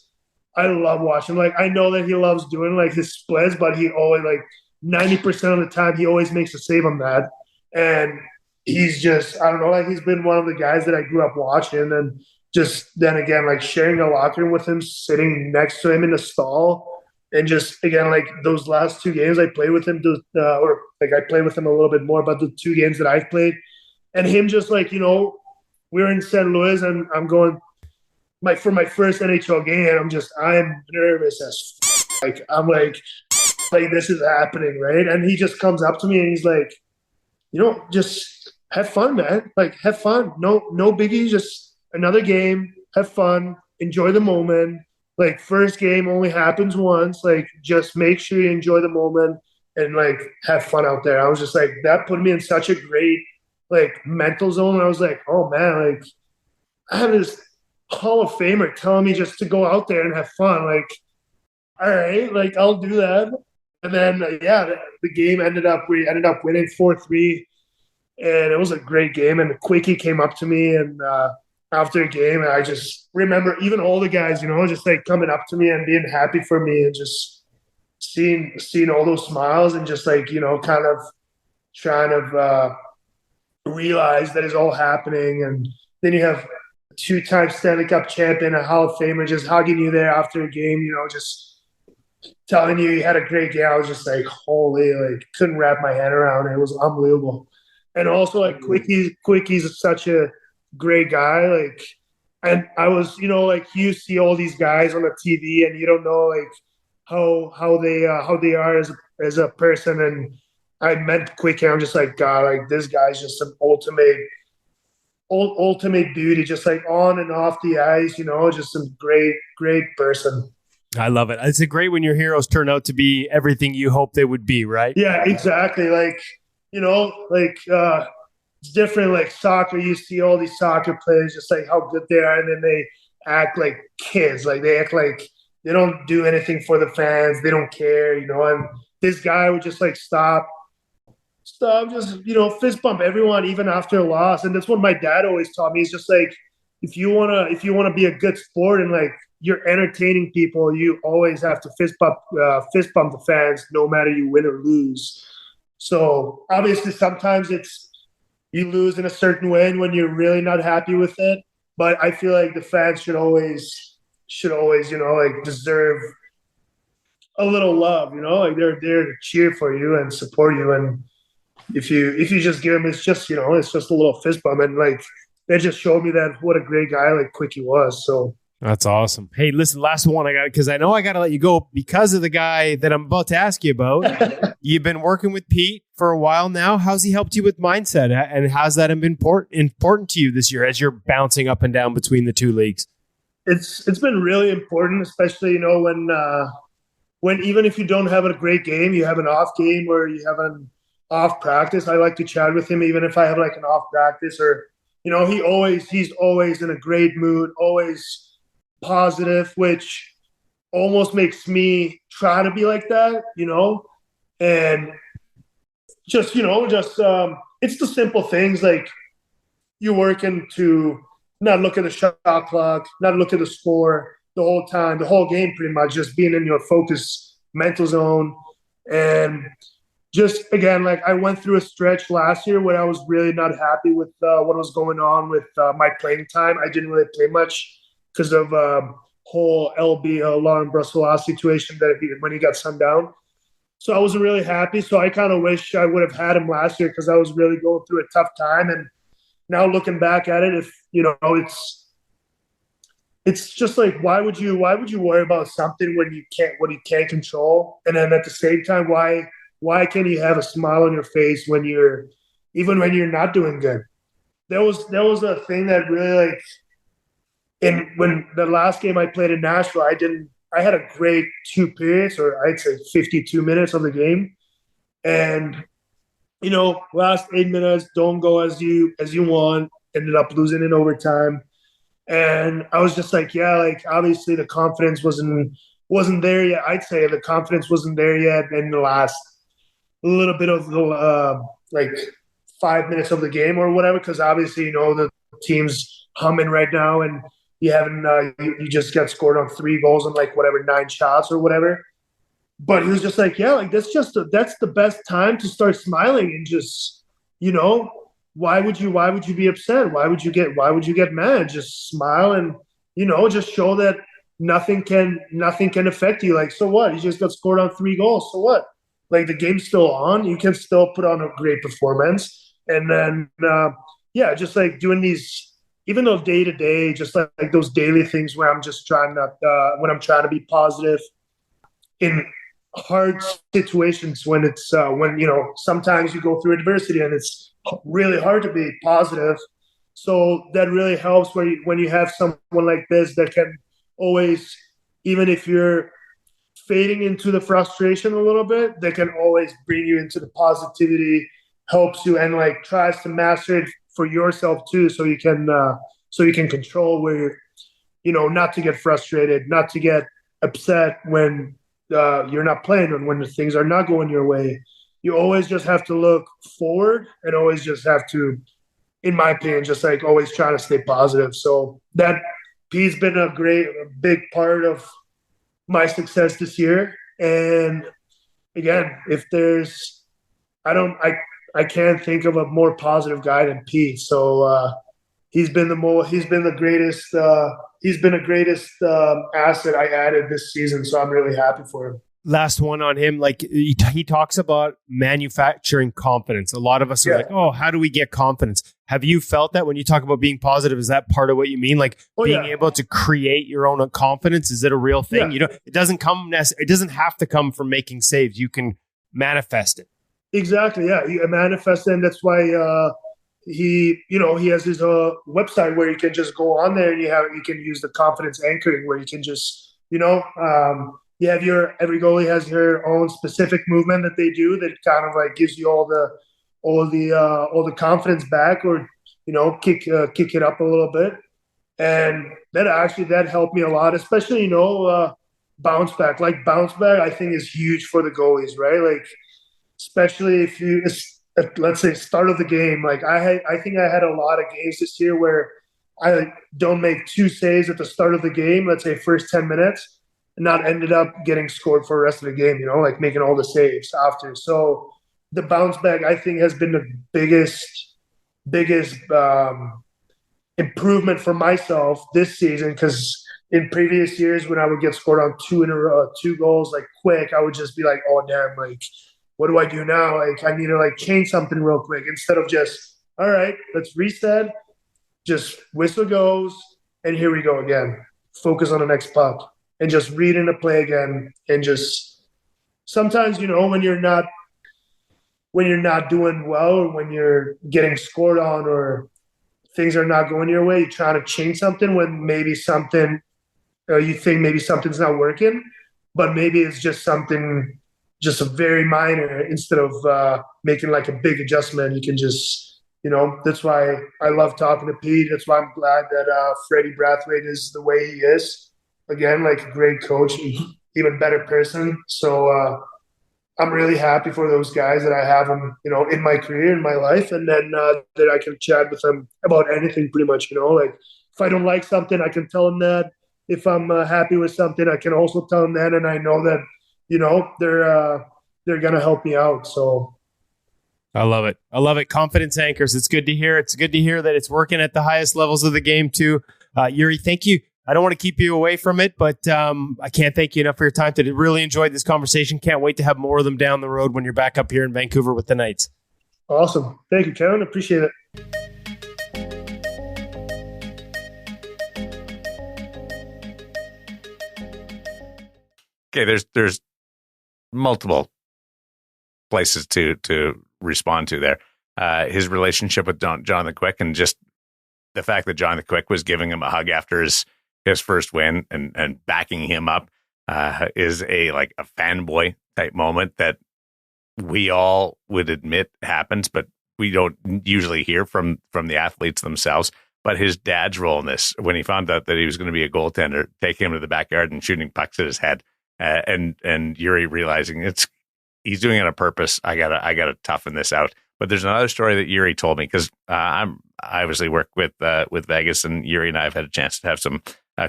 I love watching. Like, I know that he loves doing like his splits, but he always, like 90% of the time, he always makes a save on that. And he's just, I don't know, like, he's been one of the guys that I grew up watching. And just then again, like sharing a locker room with him, sitting next to him in the stall. And just, again, like those last 2 games I played with him, or like I played with him a little bit more, but the 2 games that I've played, and him just like, we were in St. Louis, and I'm going for my first NHL game, I'm nervous as like, I'm like this is happening, right? And he just comes up to me and he's like, just have fun, man. Like, have fun. No biggie, just another game, have fun, enjoy the moment. Like, first game only happens once. Like, just make sure you enjoy the moment and, like, have fun out there. I was just like, that put me in such a great, like, mental zone. I was like, oh, man, like, I have this Hall of Famer telling me just to go out there and have fun. Like, all right, like, I'll do that. And then, the game we ended up winning 4-3. And it was a great game. And Quickie came up to me and after a game, and I just remember even all the guys, just like coming up to me and being happy for me, and just seeing all those smiles, and just like, kind of trying to realize that it's all happening. And then you have 2-time Stanley Cup champion, a Hall of Famer, just hugging you there after a game, just telling you had a great game. I was just like, holy, like, couldn't wrap my head around it. It was unbelievable. And also, like, Quickie's such a great guy. Like, and I was, like, you see all these guys on the TV and you don't know like how they are as a person. And I met Quickie, I'm just like, God, like, this guy's just an ultimate beauty, just like on and off the ice, just a great person. I love it. It's great when your heroes turn out to be everything you hope they would be, right? Yeah, exactly. Like, it's different. Like soccer, you see all these soccer players, just like how good they are, and then they act like kids. Like they act like they don't do anything for the fans. They don't care, And this guy would just like stop, just fist bump everyone, even after a loss. And that's what my dad always taught me. He's just like, if you wanna be a good sport and like you're entertaining people, you always have to fist bump the fans, no matter you win or lose. So obviously, sometimes you lose in a certain way and when you're really not happy with it. But I feel like the fans should always, like deserve a little love. Like they're there to cheer for you and support you. And if you just give them, it's just it's just a little fist bump, and like that just showed me that what a great guy like Quickie was. So. That's awesome. Hey, listen, last one I got, because I know I got to let you go because of the guy that I'm about to ask you about. You've been working with Pete for a while now. How's he helped you with mindset, and how's that been important to you this year as you're bouncing up and down between the two leagues? It's been really important, especially when even if you don't have a great game, you have an off game or you have an off practice. I like to chat with him even if I have like an off practice, or he's always in a great mood, always positive, which almost makes me try to be like that, and just it's the simple things, like you're working to not look at the shot clock, not look at the score the whole time, the whole game, pretty much just being in your focus mental zone. And just again, like I went through a stretch last year where I was really not happy with what was going on with my playing time. I didn't really play much because of whole LB, Lauren Brossois situation when he got sent down. So I wasn't really happy. So I kind of wish I would have had him last year because I was really going through a tough time. And now looking back at it, it's just like, why would you worry about something when you can't control? And then at the same time, why can't you have a smile on your face when you're not doing good? There was a thing that really like. And when the last game I played in Nashville, I had a great 2 periods, or I'd say 52 minutes of the game. And, last 8 minutes don't go as you want, ended up losing in overtime. And I was just like, yeah, like obviously the confidence wasn't there yet. I'd say the confidence wasn't there yet in the last little bit of the like 5 minutes of the game or whatever, because obviously, the team's humming right now, and you haven't you just got scored on 3 goals and like whatever 9 shots or whatever. But he was just like, yeah, like that's the best time to start smiling and just why would you be upset? Why would you get mad? Just smile and just show that nothing can affect you. Like, so what? You just got scored on 3 goals. So what? Like the game's still on. You can still put on a great performance. And then just like doing these. Even though day to day, just like those daily things where I'm just trying to be positive in hard situations when it's sometimes you go through adversity and it's really hard to be positive. So that really helps when you have someone like this that can always, even if you're fading into the frustration a little bit, they can always bring you into the positivity, helps you, and like tries to master it for yourself too, so you can control where not to get frustrated, not to get upset when you're not playing and when the things are not going your way. You always just have to look forward and always just have to, in my opinion, just like always trying to stay positive. So that he's been a big part of my success this year. And again, if there's, I can't think of a more positive guy than Pete. So he's been the greatest asset I added this season. So I'm really happy for him. Last one on him. Like he talks about manufacturing confidence. A lot of us are like, oh, how do we get confidence? Have you felt that when you talk about being positive? Is that part of what you mean? Like being able to create your own confidence? Is it a real thing? Yeah. It doesn't have to come from making saves. You can manifest it. Exactly. Yeah. You manifest it. And that's why he has his website where you can just go on there and you can use the confidence anchoring where you can just, every goalie has their own specific movement that they do that kind of like gives you all the confidence back, or kick it up a little bit. And that helped me a lot, especially bounce back. Like bounce back, I think is huge for the goalies, right? Like especially if let's say start of the game. Like I think I had a lot of games this year where I don't make 2 saves at the start of the game, let's say first 10 minutes, and not ended up getting scored for the rest of the game, like making all the saves after. So the bounce back, I think, has been the biggest improvement for myself this season, because in previous years when I would get scored on 2 in a row, 2 goals like quick, I would just be like, oh damn, like what do I do now? Like I need to like change something real quick, instead of just, all right, let's reset, just whistle goes, and here we go again. Focus on the next puck and just read in the play again. And just sometimes, when you're not doing well, or when you're getting scored on, or things are not going your way, you're trying to change something when maybe something, you think maybe something's not working, but maybe it's just something, just a very minor, instead of making like a big adjustment. You can just, that's why I love talking to Pete. That's why I'm glad that Freddie Brathwaite is the way he is. Again, like a great coach, even better person. So I'm really happy for those guys that I have them, in my career, in my life, and then that I can chat with them about anything pretty much, like if I don't like something, I can tell them that. If I'm happy with something, I can also tell them that, and I know that, they're going to help me out. So I love it. I love it. Confidence anchors. It's good to hear. It's good to hear that it's working at the highest levels of the game too. Jiri, thank you. I don't want to keep you away from it, but I can't thank you enough for your time today. Really enjoyed this conversation. Can't wait to have more of them down the road when you're back up here in Vancouver with the Knights. Awesome. Thank you, Kevin. Appreciate it. Okay, there's multiple places to respond to there. His relationship with Jonathan Quick, and just the fact that Jonathan Quick was giving him a hug after his first win and backing him up is a fanboy type moment that we all would admit happens, but we don't usually hear from the athletes themselves. But his dad's role in this, when he found out that he was going to be a goaltender, taking him to the backyard and shooting pucks at his head, and Jiri realizing he's doing it on purpose. I gotta toughen this out. But there's another story that Jiri told me, because I obviously work with Vegas, and Jiri and I have had a chance to have some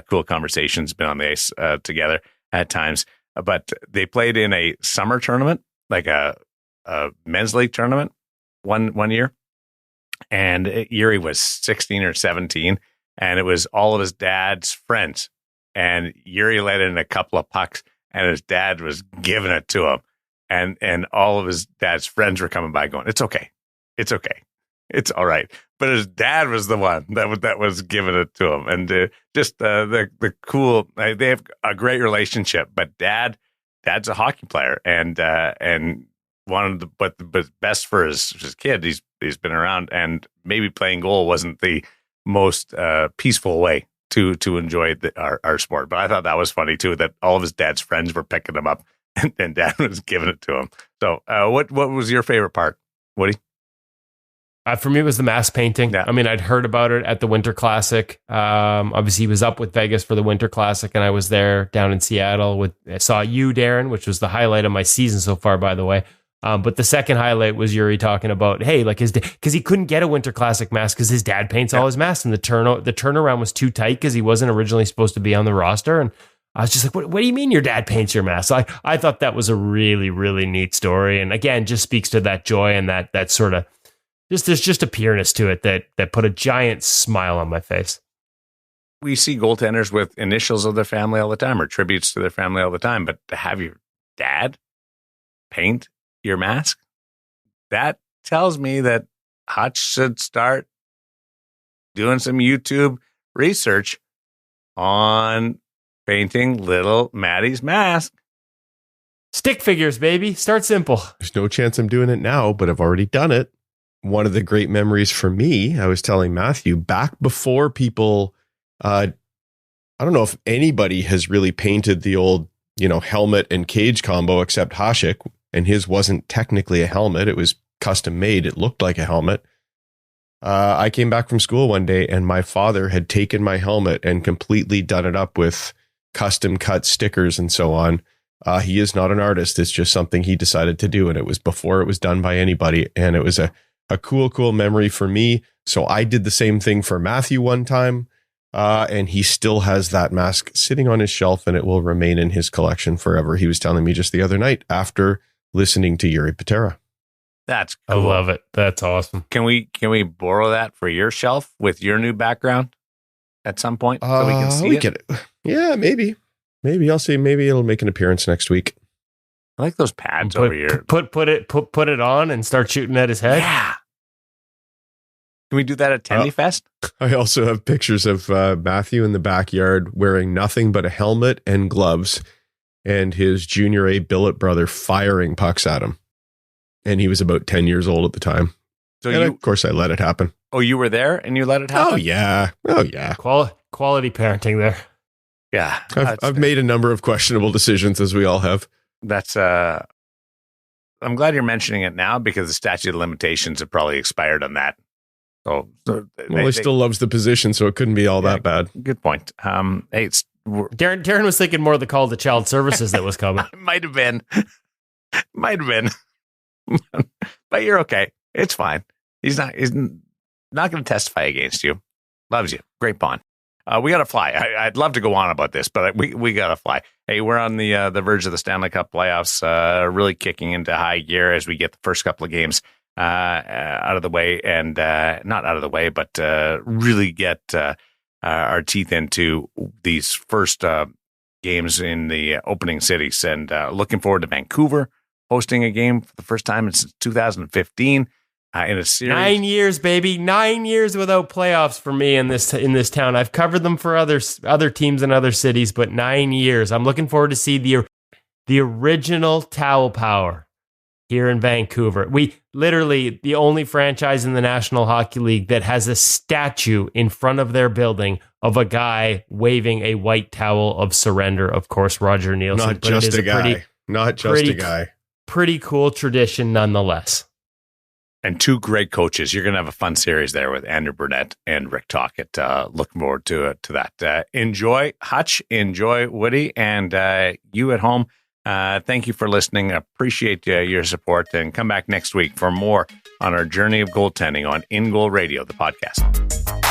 cool conversations, been on the ice together at times. But they played in a summer tournament, like a men's league tournament one year, and Jiri was 16 or 17, and it was all of his dad's friends, and Jiri let in a couple of pucks, and his dad was giving it to him. And all of his dad's friends were coming by going, it's okay. It's all right. But his dad was the one that was giving it to him. And the cool, they have a great relationship, but dad's a hockey player, and wanted but best for his kid. He's been around, and maybe playing goal wasn't the most peaceful way to enjoy our sport. But I thought that was funny too, that all of his dad's friends were picking him up, and dad was giving it to him. So what was your favorite part, Woody? For me, it was the mask painting. Yeah. I mean, I'd heard about it at the Winter Classic. Obviously, he was up with Vegas for the Winter Classic, and I was there down in Seattle. I saw you, Darren, which was the highlight of my season so far, by the way. But the second highlight was Jiri talking about, hey, like because he couldn't get a Winter Classic mask because his dad paints all his masks, and the turnaround was too tight because he wasn't originally supposed to be on the roster. And I was just like, what do you mean your dad paints your mask? So I thought that was a really, really neat story. And again, just speaks to that joy and that sort of, there's just a pureness to it that put a giant smile on my face. We see goaltenders with initials of their family all the time, or tributes to their family all the time. But to have your dad paint your mask, that tells me that Hutch should start doing some YouTube research on painting little Maddie's mask. Stick figures, baby. Start simple. There's no chance I'm doing it now, but I've already done it. One of the great memories for me, I was telling Matthew, back before people I don't know if anybody has really painted the old, helmet and cage combo except Hasek, and his wasn't technically a helmet. It was custom made. It looked like a helmet. I came back from school one day and my father had taken my helmet and completely done it up with custom cut stickers and so on. He is not an artist. It's just something he decided to do. And it was before it was done by anybody. And it was a cool memory for me. So I did the same thing for Matthew one time. And he still has that mask sitting on his shelf and it will remain in his collection forever. He was telling me just the other night after listening to Jiri Patera. That's cool. I love it. That's awesome. Can we borrow that for your shelf with your new background at some point so we can see it? Yeah, maybe. Maybe I'll see. Maybe it'll make an appearance next week. I like those pads over here. Put it on and start shooting at his head. Yeah. Can we do that at TendyFest? I also have pictures of Matthew in the backyard wearing nothing but a helmet and gloves, and his junior A billet brother firing pucks at him. And he was about 10 years old at the time. So of course, I let it happen. Oh, you were there and you let it happen? Oh, yeah. Quality parenting there. Yeah. I've made a number of questionable decisions, as we all have. That's I'm glad you're mentioning it now because the statute of limitations have probably expired on that. So he still loves the position, so it couldn't be all that bad. Good point. Hey, Darren was thinking more of the call to child services that was coming. Might have been. But you're okay. It's fine. He's not going to testify against you. Loves you. Great bond. We got to fly. I'd love to go on about this, but we got to fly. Hey, we're on the verge of the Stanley Cup playoffs, really kicking into high gear as we get the first couple of games out of the way, and not out of the way, but really get our teeth into these first games in the opening cities. And looking forward to Vancouver hosting a game for the first time since 2015 in a series. 9 years, baby. 9 years without playoffs for me in this town. I've covered them for other teams in other cities, but 9 years. I'm looking forward to see the original Towel Power here in Vancouver. We literally the only franchise in the National Hockey League that has a statue in front of their building of a guy waving a white towel of surrender. Of course, Roger Nielsen. Not just a guy. Pretty cool tradition nonetheless. And two great coaches. You're going to have a fun series there with Andrew Burnett and Rick Tocchet. Looking forward to that. Enjoy Hutch, enjoy Woody, and you at home. Thank you for listening. Appreciate your support, and come back next week for more on our journey of goaltending on InGoal Radio, the podcast.